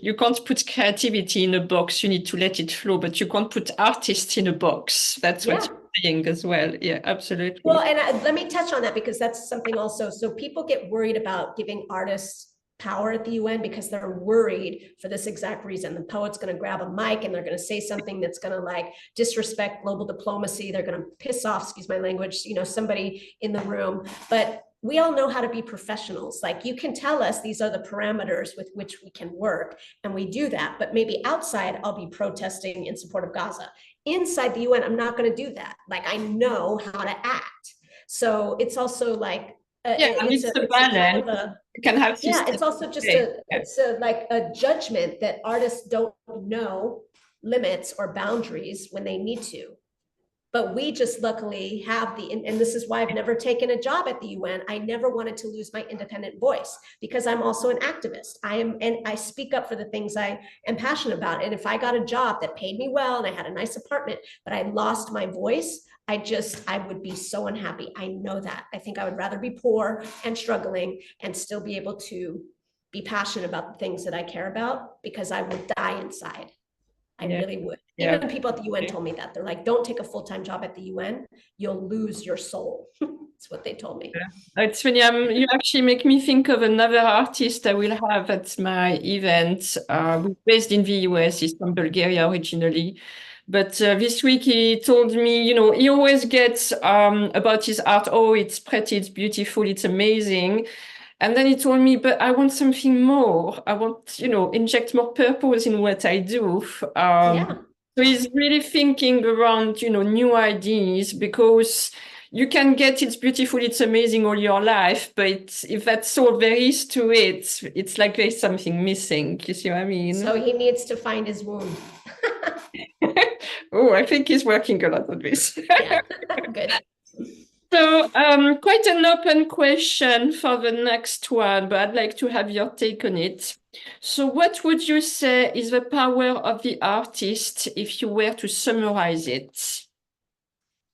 you can't put creativity in a box. You need to let it flow, but you can't put artists in a box. That's what you're saying as well. Yeah, absolutely. Well, and let me touch on that, because that's something also. So people get worried about giving artists power at the UN because they're worried for this exact reason. The poet's going to grab a mic and they're going to say something that's going to like disrespect global diplomacy. They're going to piss off, excuse my language, somebody in the room. But we all know how to be professionals. Like you can tell us these are the parameters with which we can work, and we do that. But maybe outside, I'll be protesting in support of Gaza. Inside the UN, I'm not going to do that. Like I know how to act. So it's also like it's a balance. It's also just a judgment that artists don't know limits or boundaries when they need to. But we just luckily have and this is why I've never taken a job at the UN. I never wanted to lose my independent voice, because I'm also an activist. And I speak up for the things I am passionate about. And if I got a job that paid me well and I had a nice apartment, but I lost my voice, I would be so unhappy. I know that. I think I would rather be poor and struggling and still be able to be passionate about the things that I care about, because I would die inside. I really would. Even people at the UN told me that. They're like, don't take a full-time job at the UN. You'll lose your soul. That's what they told me. It's funny. You actually make me think of another artist I will have at my event. Based in the US. He's from Bulgaria originally. But this week he told me, he always gets about his art. Oh, it's pretty, it's beautiful, it's amazing. And then he told me, but I want something more. I want, inject more purpose in what I do. So he's really thinking around, new ideas, because, you can get it's beautiful, it's amazing all your life, but if that's all there is to it, it's like there's something missing. You see what I mean? So he needs to find his wound. Oh, I think he's working a lot on this. Yeah, good. So, quite an open question for the next one, but I'd like to have your take on it. So, what would you say is the power of the artist if you were to summarize it?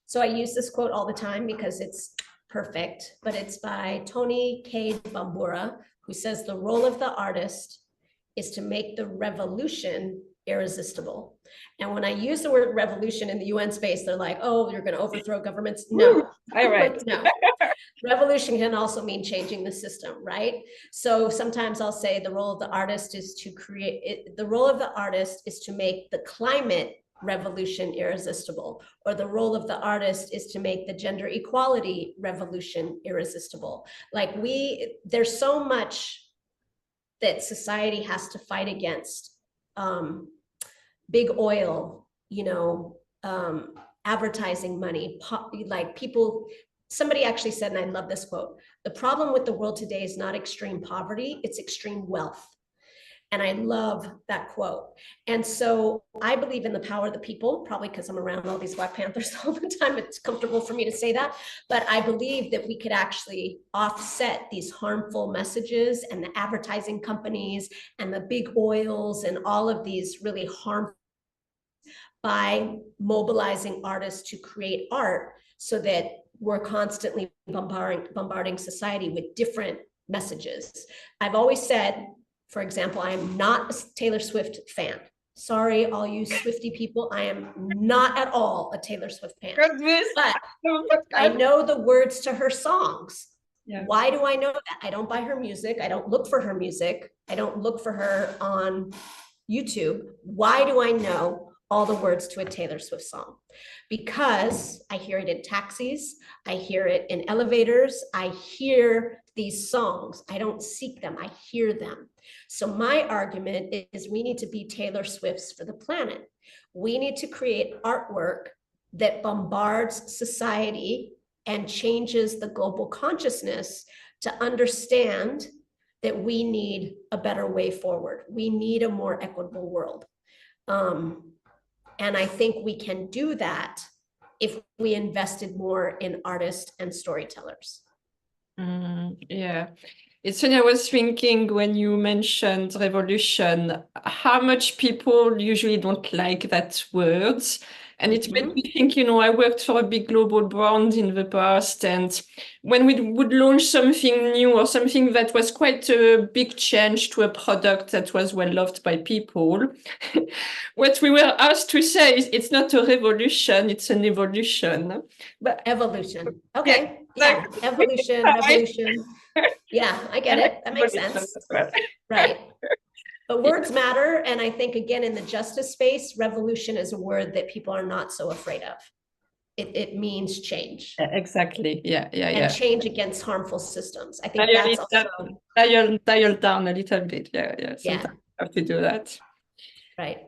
So I use this quote all the time because it's perfect, but it's by Tony K. Bambura, who says the role of the artist is to make the revolution irresistible. And when I use the word revolution in the UN space, they're like, oh, you're going to overthrow governments. No, all right. No. Revolution can also mean changing the system, right? So sometimes I'll say the role of the artist is to create it, the role of the artist is to make the climate revolution irresistible, or the role of the artist is to make the gender equality revolution irresistible. Like there's so much that society has to fight against. Big oil, advertising money, like people, somebody actually said, and I love this quote, the problem with the world today is not extreme poverty, it's extreme wealth. And I love that quote. And so I believe in the power of the people, probably because I'm around all these Black Panthers all the time. It's comfortable for me to say that. But I believe that we could actually offset these harmful messages and the advertising companies and the big oils and all of these really harmful by mobilizing artists to create art so that we're constantly bombarding society with different messages. I've always said, for example, I am not a Taylor Swift fan. Sorry, all you Swiftie people, I am not at all a Taylor Swift fan. But I know the words to her songs. Yeah. Why do I know that? I don't buy her music. I don't look for her music. I don't look for her on YouTube. Why do I know all the words to a Taylor Swift song? Because I hear it in taxis. I hear it in elevators. I hear these songs. I don't seek them. I hear them. So my argument is we need to be Taylor Swifts for the planet. We need to create artwork that bombards society and changes the global consciousness to understand that we need a better way forward. We need a more equitable world. And I think we can do that if we invested more in artists and storytellers. Yeah. It's funny, I was thinking when you mentioned revolution, how much people usually don't like that word. And it made me think, I worked for a big global brand in the past. And when we would launch something new or something that was quite a big change to a product that was well loved by people, what we were asked to say is it's not a revolution, it's an evolution. But evolution. Okay. Yeah. Evolution, revolution. Yeah, I get it. That makes sense. Right. But words matter. And I think, again, in the justice space, revolution is a word that people are not so afraid of. It means change. Exactly. Yeah. And change against harmful systems. I think that's also... Dial down a little bit. Yeah. Sometimes you have to do that. Right.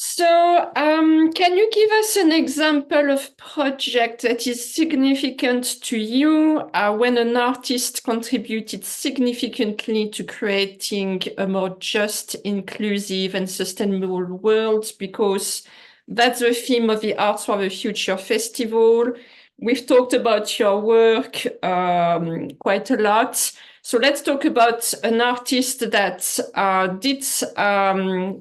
So can you give us an example of project that is significant to you when an artist contributed significantly to creating a more just, inclusive and sustainable world? Because that's the theme of the Arts for the Future Festival. We've talked about your work quite a lot. So let's talk about an artist that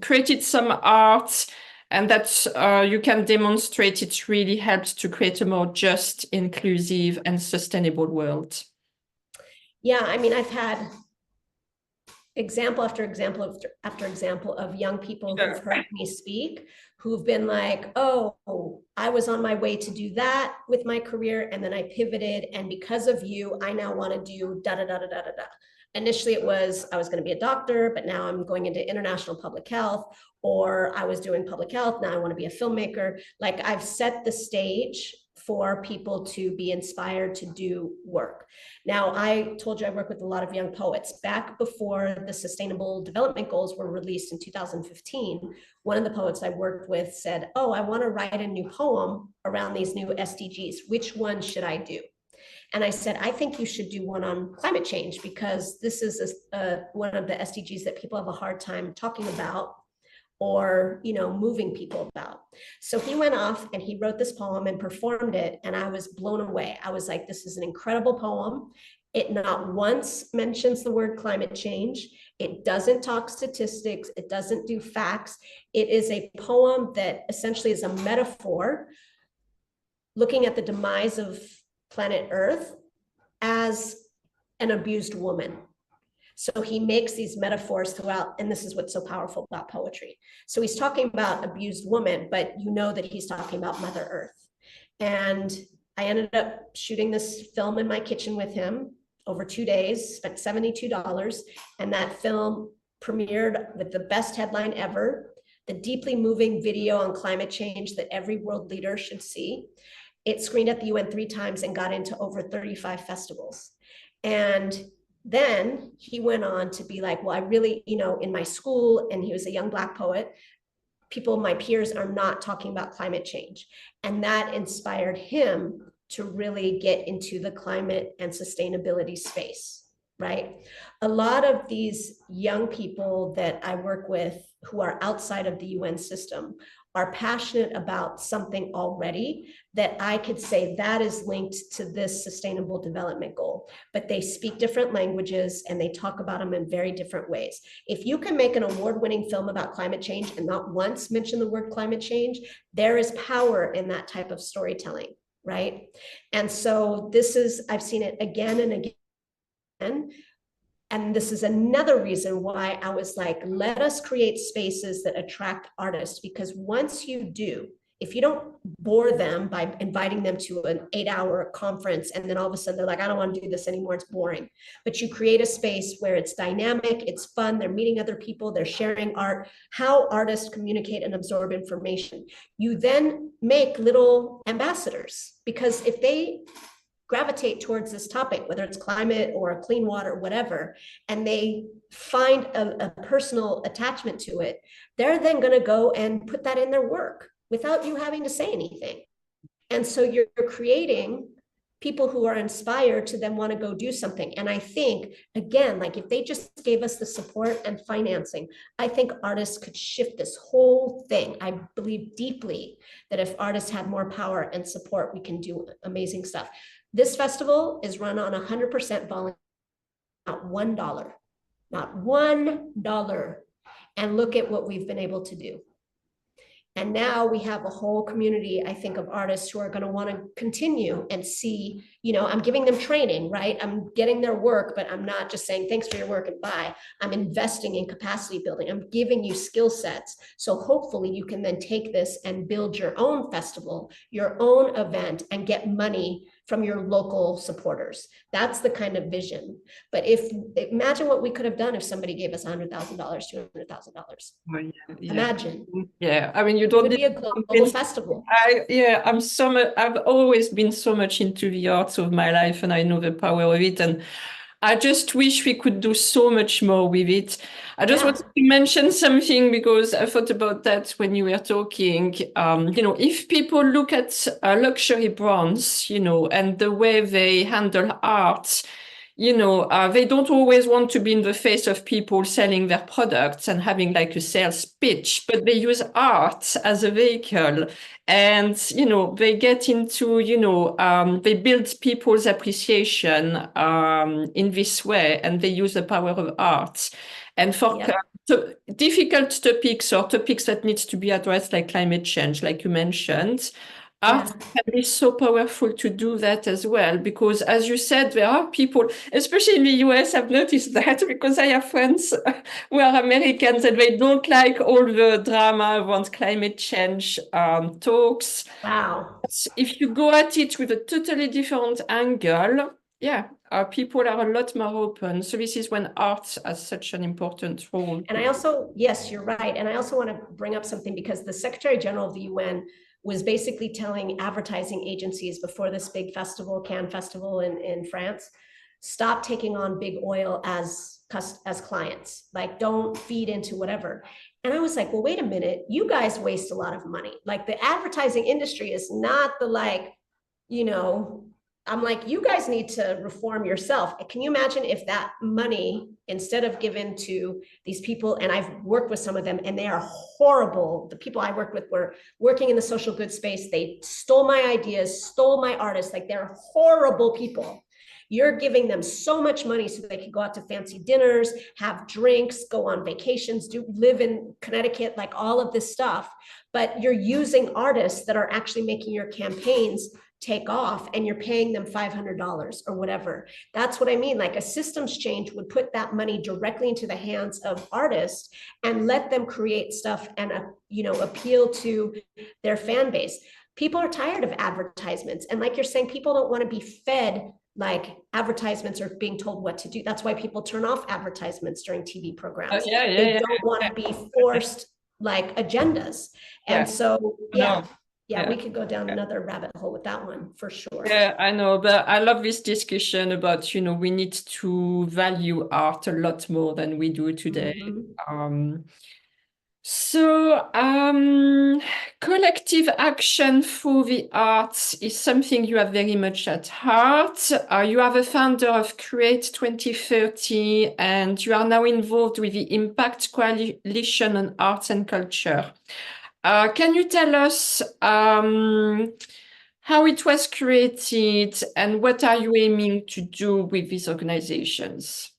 created some art and that you can demonstrate it really helps to create a more just, inclusive and sustainable world. Yeah, I mean, I've had example after example after example of young people who've heard me speak, who've been like, oh, I was on my way to do that with my career, and then I pivoted, and because of you, I now want to do da-da-da-da-da-da-da. Initially, it was I was going to be a doctor, but now I'm going into international public health, or I was doing public health, now I want to be a filmmaker. Like, I've set the stage for people to be inspired to do work. Now, I told you I work with a lot of young poets. Back before the Sustainable Development Goals were released in 2015, one of the poets I worked with said, oh, I want to write a new poem around these new SDGs. Which one should I do? And I said, I think you should do one on climate change, because this is one of the SDGs that people have a hard time talking about or, you know, moving people about. So he went off and he wrote this poem and performed it, and I was blown away. I was like, this is an incredible poem. It not once mentions the word climate change. It doesn't talk statistics. It doesn't do facts. It is a poem that essentially is a metaphor looking at the demise of planet Earth as an abused woman. So he makes these metaphors throughout, and this is what's so powerful about poetry. So he's talking about abused woman, but you know that he's talking about Mother Earth. And I ended up shooting this film in my kitchen with him over 2 days, spent $72, and that film premiered with the best headline ever, the deeply moving video on climate change that every world leader should see. It screened at the UN 3 times and got into over 35 festivals. And then he went on to be like, well, I really, you know, in my school, and he was a young Black poet, people, my peers, are not talking about climate change. And that inspired him to really get into the climate and sustainability space, right? A lot of these young people that I work with who are outside of the UN system are passionate about something already that I could say that is linked to this sustainable development goal, but they speak different languages and they talk about them in very different ways. If you can make an award-winning film about climate change and not once mention the word climate change, there is power in that type of storytelling, right? And so this is, I've seen it again and again. And this is another reason why I was like, let us create spaces that attract artists, because once you do, if you don't bore them by inviting them to an 8-hour conference, and then all of a sudden they're like, I don't want to do this anymore, it's boring. But you create a space where it's dynamic, it's fun, they're meeting other people, they're sharing art, how artists communicate and absorb information. You then make little ambassadors, because if they gravitate towards this topic, whether it's climate or clean water, whatever, and they find a personal attachment to it, they're then going to go and put that in their work without you having to say anything. And so you're creating people who are inspired to then want to go do something. And I think, again, like if they just gave us the support and financing, I think artists could shift this whole thing. I believe deeply that if artists had more power and support, we can do amazing stuff. This festival is run on 100% volunteer, not $1, not $1. And look at what we've been able to do. And now we have a whole community, I think, of artists who are going to want to continue and see, you know, I'm giving them training, right? I'm getting their work, but I'm not just saying, thanks for your work and bye. I'm investing in capacity building. I'm giving you skill sets. So hopefully you can then take this and build your own festival, your own event, and get money from your local supporters. That's the kind of vision. But imagine what we could have done if somebody gave us $100,000, $200,000. Oh, yeah. Imagine. Yeah, I mean, you It don't would need be a global festival. I've always been so much into the arts of my life, and I know the power of it. And I just wish we could do so much more with it. I just wanted to mention something because I thought about that when you were talking. You know, if people look at luxury brands, you know, and the way they handle art, you know, they don't always want to be in the face of people selling their products and having like a sales pitch, but they use art as a vehicle. And, you know, they get into, you know, they build people's appreciation in this way, and they use the power of art. And for difficult topics or topics that needs to be addressed, like climate change, like you mentioned, art can be so powerful to do that as well, because as you said, there are people, especially in the US, I've noticed that because I have friends who are Americans and they don't like all the drama around climate change talks. Wow. But if you go at it with a totally different angle, people are a lot more open. So this is when art has such an important role. And I also, yes, you're right. And I also want to bring up something, because the Secretary General of the UN was basically telling advertising agencies before this big festival, Cannes Festival in France, stop taking on big oil as clients, like don't feed into whatever. And I was like, well, wait a minute, you guys waste a lot of money. Like the advertising industry is not the, like, you know, I'm like, you guys need to reform yourself. Can you imagine if that money, instead of given to these people, and I've worked with some of them and they are horrible. The people I worked with were working in the social good space. They stole my ideas, stole my artists. Like, they're horrible people. You're giving them so much money so they can go out to fancy dinners, have drinks, go on vacations, live in Connecticut, like all of this stuff. But you're using artists that are actually making your campaigns take off, and you're paying them $500 or whatever. That's what I mean. Like, a systems change would put that money directly into the hands of artists and let them create stuff and, appeal to their fan base. People are tired of advertisements. And like you're saying, people don't want to be fed like advertisements are being told what to do. That's why people turn off advertisements during TV programs. They don't want to be forced like agendas. And so, we could go down another rabbit hole with that one for sure. Yeah, I know, but I love this discussion about, we need to value art a lot more than we do today. Collective action for the arts is something you have very much at heart. You are the founder of Create 2030, and you are now involved with the Impact Coalition on Arts and Culture. Can you tell us how it was created and what are you aiming to do with these organizations?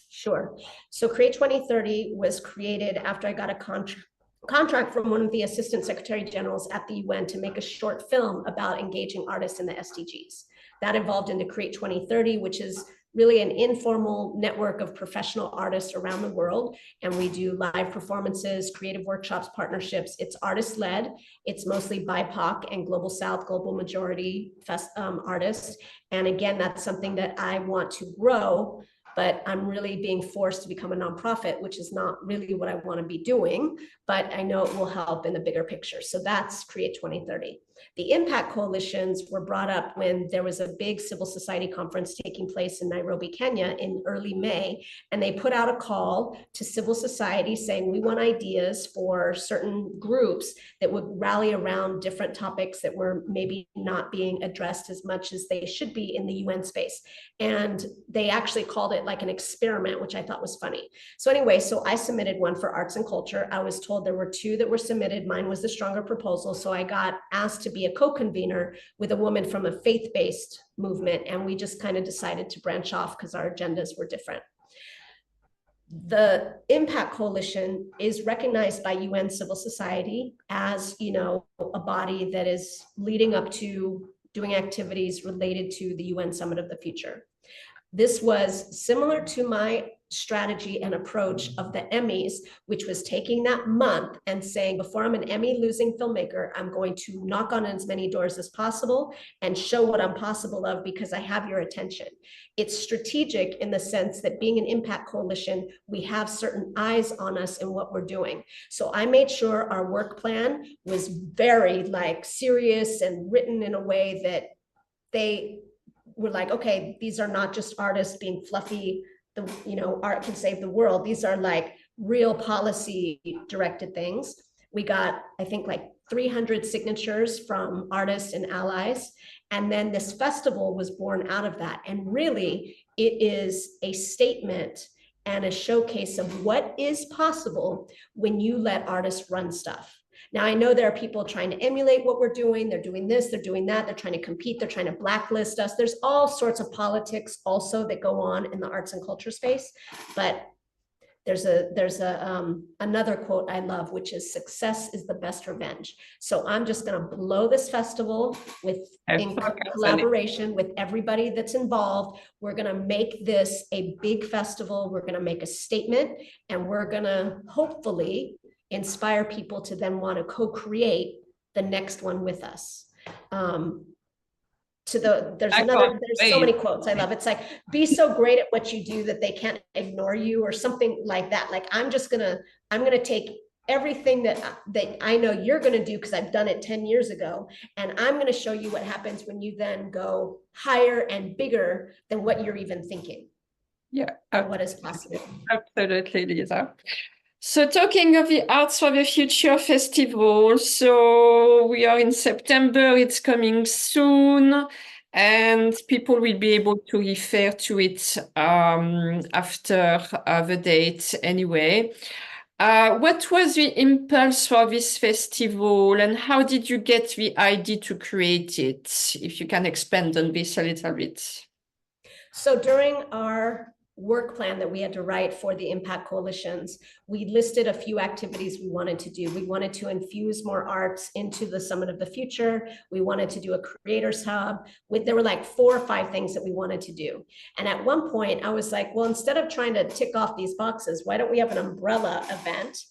Sure. So Create 2030 was created after I got a contract from one of the assistant secretary generals at the UN to make a short film about engaging artists in the SDGs. That evolved into Create 2030, which is really an informal network of professional artists around the world. And we do live performances, creative workshops, partnerships. It's artist-led. It's mostly BIPOC and Global South, Global Majority artists. And again, that's something that I want to grow, but I'm really being forced to become a nonprofit, which is not really what I want to be doing, but I know it will help in the bigger picture. So that's Create 2030. The impact coalitions were brought up when there was a big civil society conference taking place in Nairobi, Kenya in early May, and they put out a call to civil society saying, we want ideas for certain groups that would rally around different topics that were maybe not being addressed as much as they should be in the UN space. And they actually called it like an experiment, which I thought was funny. So anyway, so I submitted one for arts and culture. I was told there were 2 that were submitted. Mine was the stronger proposal. So I got asked to be a co-convener with a woman from a faith-based movement. And we just kind of decided to branch off because our agendas were different. The Impact Coalition is recognized by UN civil society as, a body that is leading up to doing activities related to the UN Summit of the Future. This was similar to my strategy and approach of the Emmys, which was taking that month and saying, before I'm an Emmy-losing filmmaker, I'm going to knock on as many doors as possible and show what I'm possible of because I have your attention. It's strategic in the sense that being an impact coalition, we have certain eyes on us and what we're doing. So I made sure our work plan was very serious and written in a way that they were like, okay, these are not just artists being fluffy, art can save the world. These are real policy directed things. We got, I think, 300 signatures from artists and allies. And then this festival was born out of that. And really, it is a statement and a showcase of what is possible when you let artists run stuff. Now, I know there are people trying to emulate what we're doing. They're doing this, they're doing that. They're trying to compete. They're trying to blacklist us. There's all sorts of politics also that go on in the arts and culture space. But there's another quote I love, which is success is the best revenge. So I'm just going to blow this festival in collaboration with everybody that's involved. We're going to make this a big festival. We're going to make a statement, and we're going to hopefully inspire people to then want to co-create the next one with us. There's so many quotes I love. It's like, be so great at what you do that they can't ignore you, or something like that. I'm gonna take everything that I know you're gonna do because I've done it 10 years ago, and I'm gonna show you what happens when you then go higher and bigger than what you're even thinking. Yeah, what is possible. Absolutely, Lisa. So talking of the Arts for the Future Festival, so we are in September, it's coming soon. and people will be able to refer to it after the date anyway. What was the impulse for this festival, and how did you get the idea to create it? If you can expand on this a little bit. So during our work plan that we had to write for the impact coalitions, we listed a few activities we wanted to do. We wanted to infuse more arts into the Summit of the Future. We wanted to do a creators hub. There were like 4 or 5 things that we wanted to do. And at one point I was like, well, instead of trying to tick off these boxes, why don't we have an umbrella event?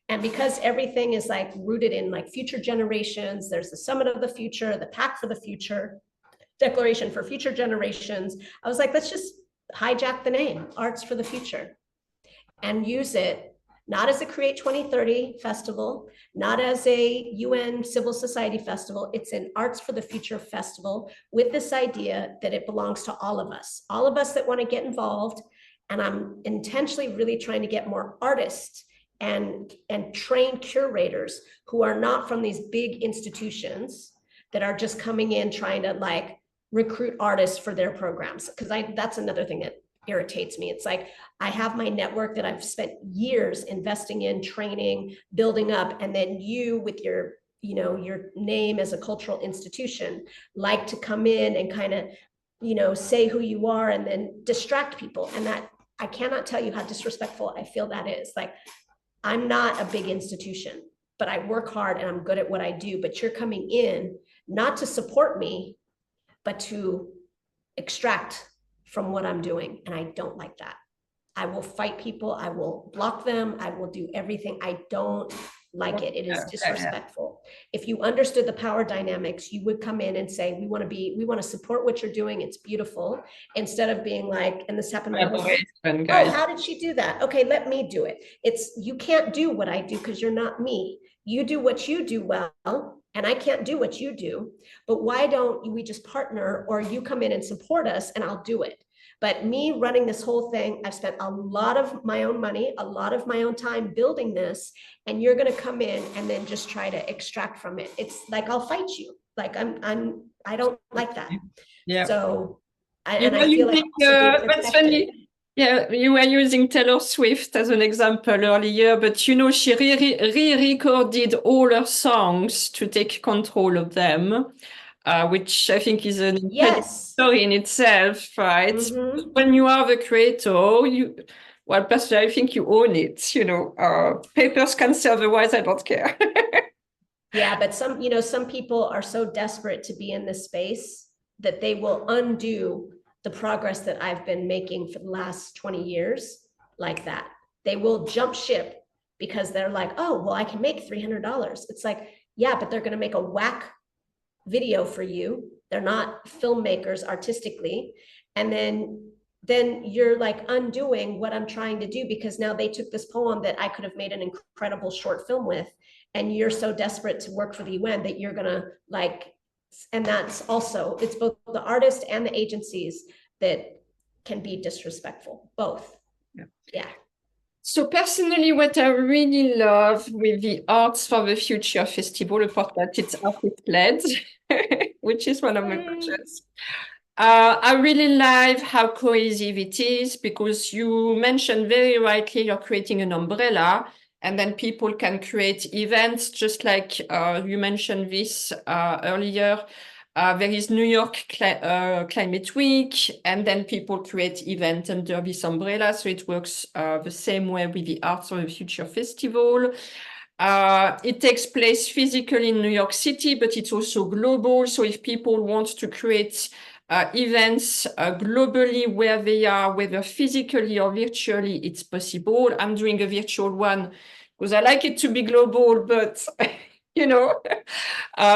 And because everything is like rooted in like future generations, there's the Summit of the Future, the Pact for the Future, Declaration for Future Generations. I was like, let's just hijack the name, Arts for the Future, and use it not as a Create 2030 festival, not as a UN civil society festival. It's an Arts for the Future festival with this idea that it belongs to all of us that want to get involved. And I'm intentionally really trying to get more artists and trained curators who are not from these big institutions that are just coming in trying to like recruit artists for their programs. Because that's another thing that irritates me. It's like, I have my network that I've spent years investing in, training, building up, and then you with your, you know, your name as a cultural institution, like to come in and kind of, you know, say who you are and then distract people. And that, I cannot tell you how disrespectful I feel that is. Like, I'm not a big institution, but I work hard and I'm good at what I do, but you're coming in not to support me, but to extract from what I'm doing. And I don't like that. I will fight people. I will block them. I will do everything. I don't like it. It is disrespectful. If you understood the power dynamics, you would come in and say, we want to support what you're doing. It's beautiful. Instead of being like, and this happened, oh, how did she do that? Okay, let me do it. It's, you can't do what I do because you're not me. You do what you do well, and I can't do what you do, but why don't we just partner, or you come in and support us and I'll do it. But me running this whole thing, I've spent a lot of my own money, a lot of my own time building this, and you're going to come in and then just try to extract from it. It's like, I'll fight you. Like I don't like that. Yeah. So, and I feel like that's funny. Yeah, you were using Taylor Swift as an example earlier, but you know, she re-recorded all her songs to take control of them, which I think is an incredible story in itself, right? Mm-hmm. When you are the creator, well, personally, I think you own it, you know, papers can say otherwise, I don't care. Yeah, but some people are so desperate to be in this space that they will undo the progress that I've been making for the last 20 years like that. They will jump ship because they're like, oh, well, I can make $300. It's like, yeah, but they're going to make a whack video for you. They're not filmmakers artistically. And then you're like undoing what I'm trying to do, because now they took this poem that I could have made an incredible short film with, and you're so desperate to work for the UN that you're gonna like, and that's also, it's both the artist and the agencies that can be disrespectful, both. Yeah. So personally, what I really love with the Arts for the Future Festival, apart that it's artist-led, which is one of my projects, I really like how cohesive it is, because you mentioned very rightly you're creating an umbrella, and then people can create events, just like you mentioned this earlier. There is New York Climate Week, and then people create events under this umbrella. So it works the same way with the Arts of the Future Festival. It takes place physically in New York City, but it's also global. So if people want to create events globally where they are, whether physically or virtually, it's possible. I'm doing a virtual one because I like it to be global, but you know,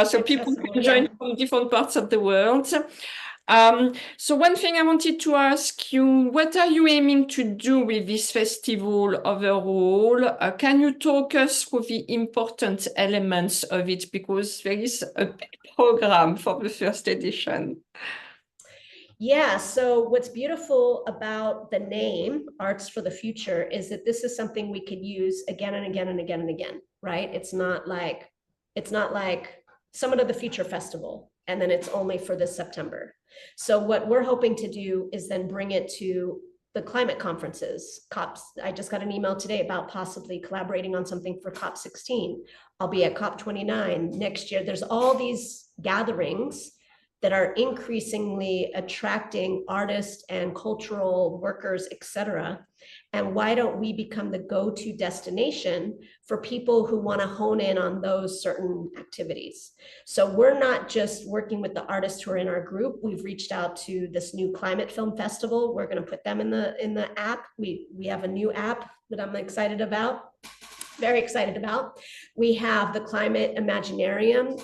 so people can join from different parts of the world. So one thing I wanted to ask you, what are you aiming to do with this festival overall? Can you talk us through the important elements of it? Because there is a big program for the first edition. Yeah, so what's beautiful about the name Arts for the Future is that this is something we could use again and again and again and again, right? It's not like Summit of the Future Festival. and then it's only for this September. So what we're hoping to do is then bring it to the climate conferences, COPs. I just got an email today about possibly collaborating on something for COP 16. I'll be at COP 29 next year. There's all these gatherings that are increasingly attracting artists and cultural workers, et cetera. And why don't we become the go-to destination for people who want to hone in on those certain activities? So we're not just working with the artists who are in our group. We've reached out to this new Climate Film Festival. We're going to put them in the app. We have a new app that I'm excited about. Very excited about. We have the Climate Imaginarium,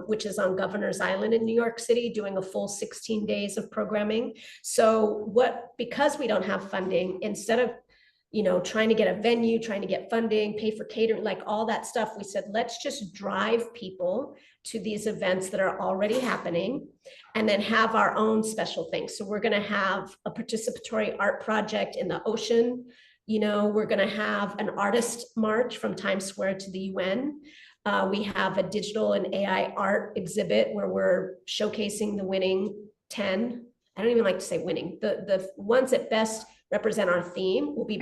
which is on Governor's Island in New York City, doing a full 16 days of programming. So because we don't have funding, instead of trying to get a venue, trying to get funding, pay for catering, like all that stuff, we said, let's just drive people to these events that are already happening and then have our own special things. So we're going to have a participatory art project in the ocean. We're going to have an artist march from Times Square to the UN. We have a digital and AI art exhibit where we're showcasing the winning 10. I don't even like to say winning. The ones that best represent our theme will be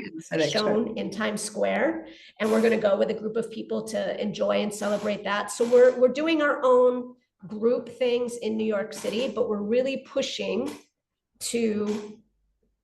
shown in Times Square. And we're going to go with a group of people to enjoy and celebrate that. So we're doing our own group things in New York City, but we're really pushing to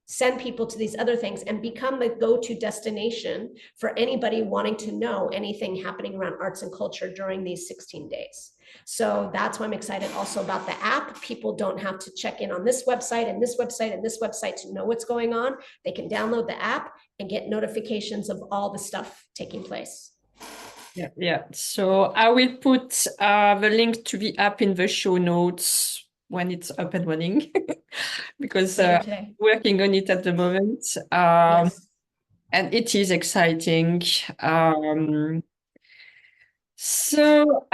send people to these other things and become the go-to destination for anybody wanting to know anything happening around arts and culture during these 16 days. So that's why I'm excited also about the app. People don't have to check in on this website and this website and this website to know what's going on. They can download the app and get notifications of all the stuff taking place. Yeah. So I will put the link to the app in the show notes when it's up and running, because working on it at the moment. Yes. And it is exciting. So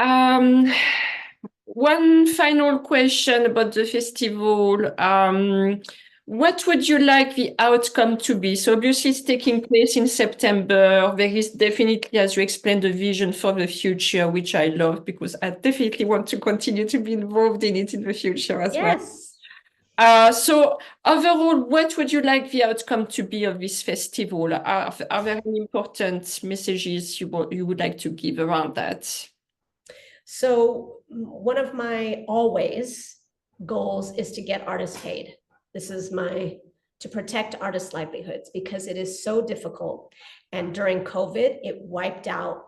one final question about the festival. What would you like the outcome to be? So obviously it's taking place in September. There is definitely, as you explained, the vision for the future, which I love because I definitely want to continue to be involved in it in the future as well. So overall, what would you like the outcome to be of this festival? Are there any important messages you would like to give around that? So one of my always goals is to get artists paid. This is to protect artists' livelihoods because it is so difficult. And during COVID, it wiped out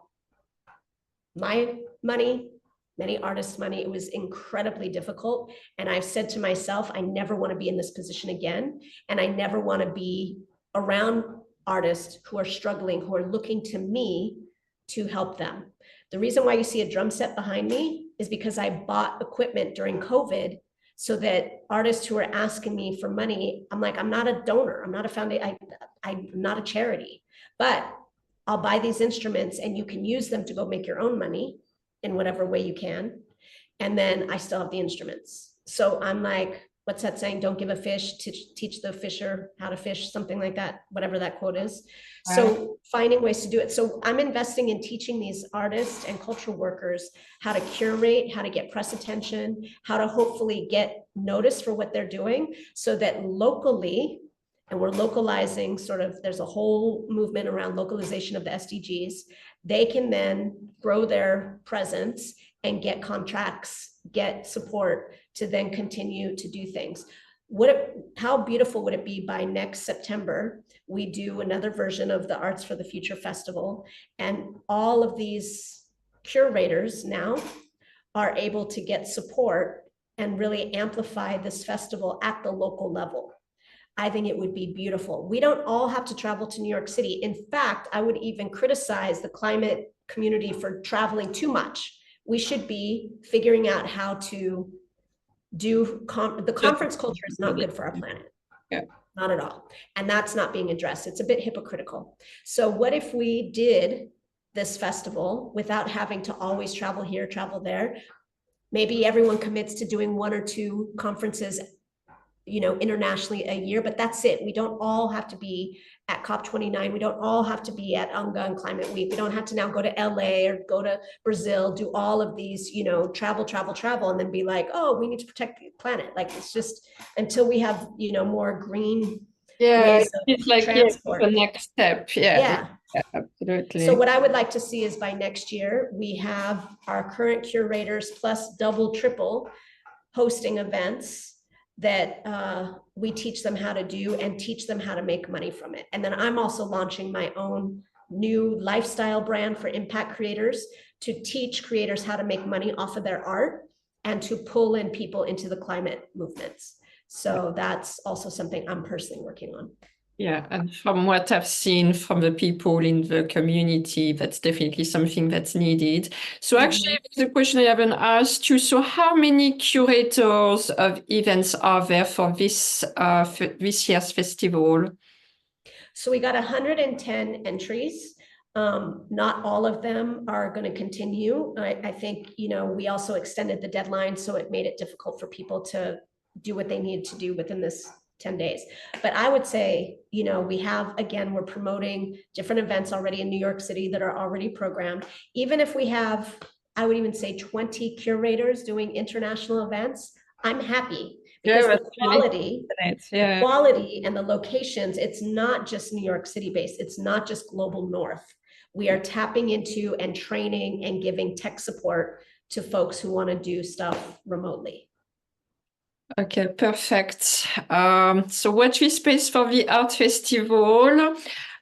my money, many artists' money. It was incredibly difficult. And I've said to myself, I never want to be in this position again. And I never want to be around artists who are struggling, who are looking to me to help them. The reason why you see a drum set behind me is because I bought equipment during COVID so that artists who are asking me for money, I'm like, I'm not a donor. I'm not a foundation. I'm not a charity, but I'll buy these instruments and you can use them to go make your own money in whatever way you can. And then I still have the instruments. So I'm like, what's that saying? Don't give a fish to teach the fisher how to fish, something like that, whatever that quote is. So finding ways to do it. So I'm investing in teaching these artists and cultural workers how to curate, how to get press attention, how to hopefully get noticed for what they're doing so that locally, and we're localizing there's a whole movement around localization of the SDGs. They can then grow their presence and get contracts, get support to then continue to do things. How beautiful would it be by next September, we do another version of the Arts for the Future Festival, and all of these curators now are able to get support and really amplify this festival at the local level. I think it would be beautiful. We don't all have to travel to New York City. In fact, I would even criticize the climate community for traveling too much. We should be figuring out how to do the conference culture is not good for our planet. Yeah. Not at all. And that's not being addressed. It's a bit hypocritical. So what if we did this festival without having to always travel here, travel there? Maybe everyone commits to doing 1 or 2 conferences, internationally a year, but that's it. We don't all have to be at COP29. We don't all have to be at UNGA and Climate Week. We don't have to now go to LA or go to Brazil, do all of these, travel, and then be like, oh, we need to protect the planet. Like, it's just until we have, more green ways of it's like transport. the next step. Yeah. Absolutely. So what I would like to see is by next year, we have our current curators plus double, triple hosting events that we teach them how to do and teach them how to make money from it. And then I'm also launching my own new lifestyle brand for impact creators to teach creators how to make money off of their art and to pull in people into the climate movements. So that's also something I'm personally working on. Yeah, and from what I've seen from the people in the community, that's definitely something that's needed. So actually, the question I haven't asked you, so how many curators of events are there for this year's festival? So we got 110 entries. Not all of them are going to continue. I think, we also extended the deadline, so it made it difficult for people to do what they needed to do within this 10 days. But I would say, we're promoting different events already in New York City that are already programmed. Even if we have, I would even say 20 curators doing international events, I'm happy because the quality and the locations, it's not just New York City based. It's not just global North. We are tapping into and training and giving tech support to folks who want to do stuff remotely. Okay, perfect. So watch this space for the art festival.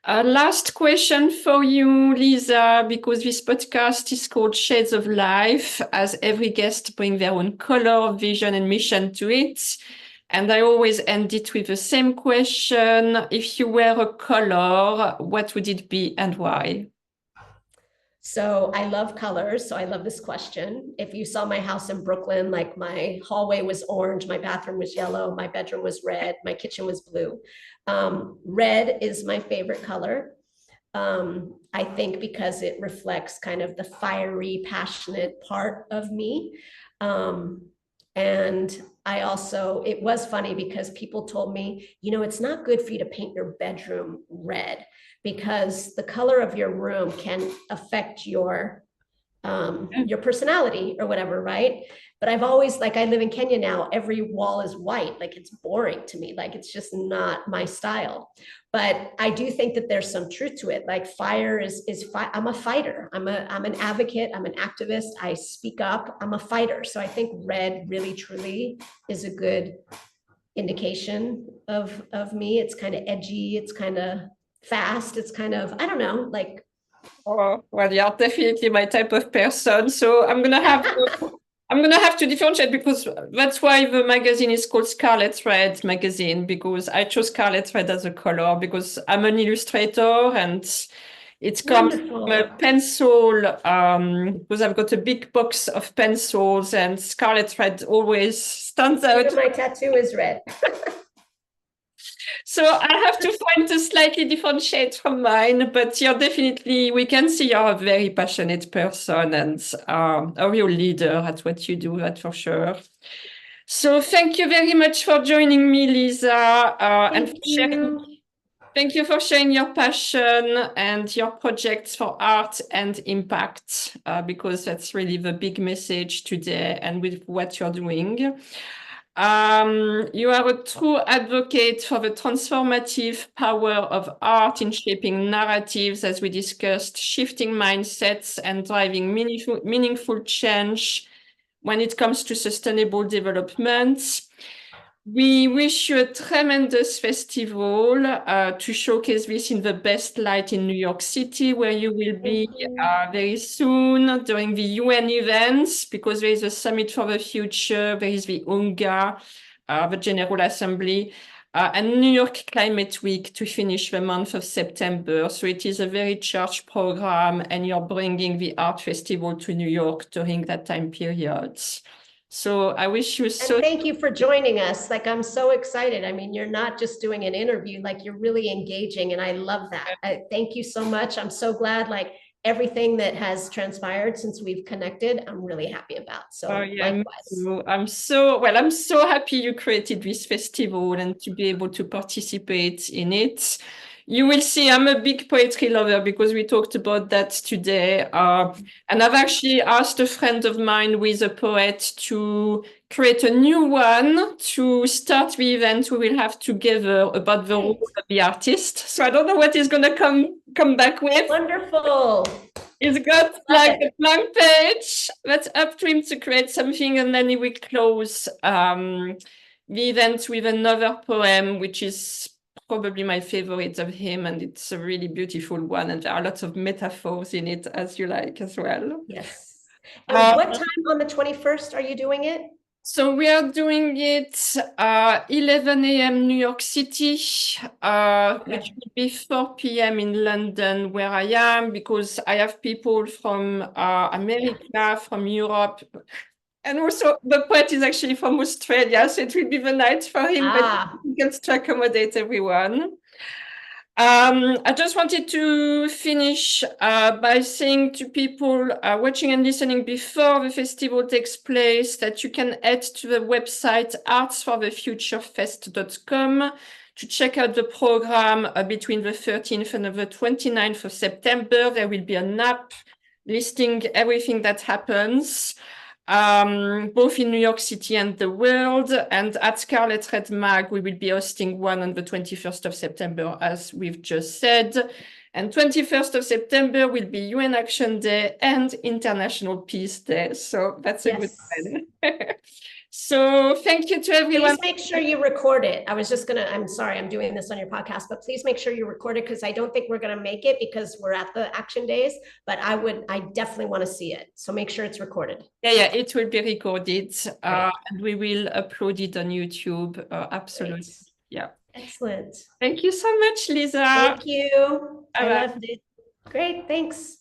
Last question for you, Lisa, because this podcast is called Shades of Life, as every guest brings their own color, vision, and mission to it. And I always end it with the same question. If you were a color, what would it be and why? So I love colors. So I love this question. If you saw my house in Brooklyn, like my hallway was orange, my bathroom was yellow, my bedroom was red, my kitchen was blue. Red is my favorite color. I think because it reflects kind of the fiery, passionate part of me. And it was funny because people told me, it's not good for you to paint your bedroom red because the color of your room can affect your personality or whatever, right? But I've always, I live in Kenya now, every wall is white. Like, it's boring to me. Like, it's just not my style. But I do think that there's some truth to it. Like, fire is I'm a fighter. I'm an advocate. I'm an activist. I speak up. I'm a fighter. So I think red really, truly is a good indication of me. It's kind of edgy. It's kind of fast. It's kind of, I don't know, like. Oh, well, you're definitely my type of person. So I'm gonna have to differentiate, because that's why the magazine is called Scarlet Red magazine, because I chose Scarlet Red as a color because I'm an illustrator and it comes from a pencil, because I've got a big box of pencils and Scarlet Red always stands out. Even my tattoo is red. So I have to find a slightly different shade from mine, but we can see you're a very passionate person and a real leader at what you do, that's for sure. So thank you very much for joining me, Lisa. Thank you for sharing your passion and your projects for art and impact, because that's really the big message today and with what you're doing. You are a true advocate for the transformative power of art in shaping narratives, as we discussed, shifting mindsets and driving meaningful change when it comes to sustainable development. We wish you a tremendous festival to showcase this in the best light in New York City, where you will be very soon during the UN events, because there is a Summit for the Future, there is the UNGA, the General Assembly, and New York Climate Week to finish the month of September. So it is a very charged program, and you're bringing the art festival to New York during that time period. So I wish you and thank you for joining us. Like, I'm so excited. I mean, you're not just doing an interview, like, you're really engaging, and I love that. Thank you so much. I'm so glad, like, everything that has transpired since we've connected, I'm really happy about. So Oh, yeah, me likewise. too. I'm so happy you created this festival and to be able to participate in it. You will see I'm a big poetry lover because we talked about that today. And I've actually asked a friend of mine who is a poet to create a new one to start the event we will have together about the role of the artist. So I don't know what he's going to come back with. Wonderful. He's got like a blank page. That's up to him to create something, and then he will close the event with another poem, which is probably my favorite of him, and it's a really beautiful one, and there are lots of metaphors in it, as you like as well. Yes. And what time on the 21st are you doing it? So we are doing it 11 a.m. New York City, which will be 4 p.m. in London, where I am, because I have people from America, from Europe, and also the poet is actually from Australia, so it will be the night for him, but he gets to accommodate everyone. I just wanted to finish by saying to people watching and listening before the festival takes place that you can head to the website artsforthefuturefest.com to check out the program between the 13th and the 29th of September. There will be an app listing everything that happens. Both in New York City and the world. And at Scarlet Red Mag, we will be hosting one on the 21st of September, as we've just said. And 21st of September will be UN Action Day and International Peace Day. So that's a good plan. So thank you to everyone. Please make sure you record it. I'm sorry, I'm doing this on your podcast, but please make sure you record it because I don't think we're going to make it because we're at the action days, but I definitely want to see it. So make sure it's recorded. Yeah, it will be recorded and we will upload it on YouTube. Absolutely. Great. Yeah. Excellent. Thank you so much, Lisa. Thank you. I loved it. Great. Thanks.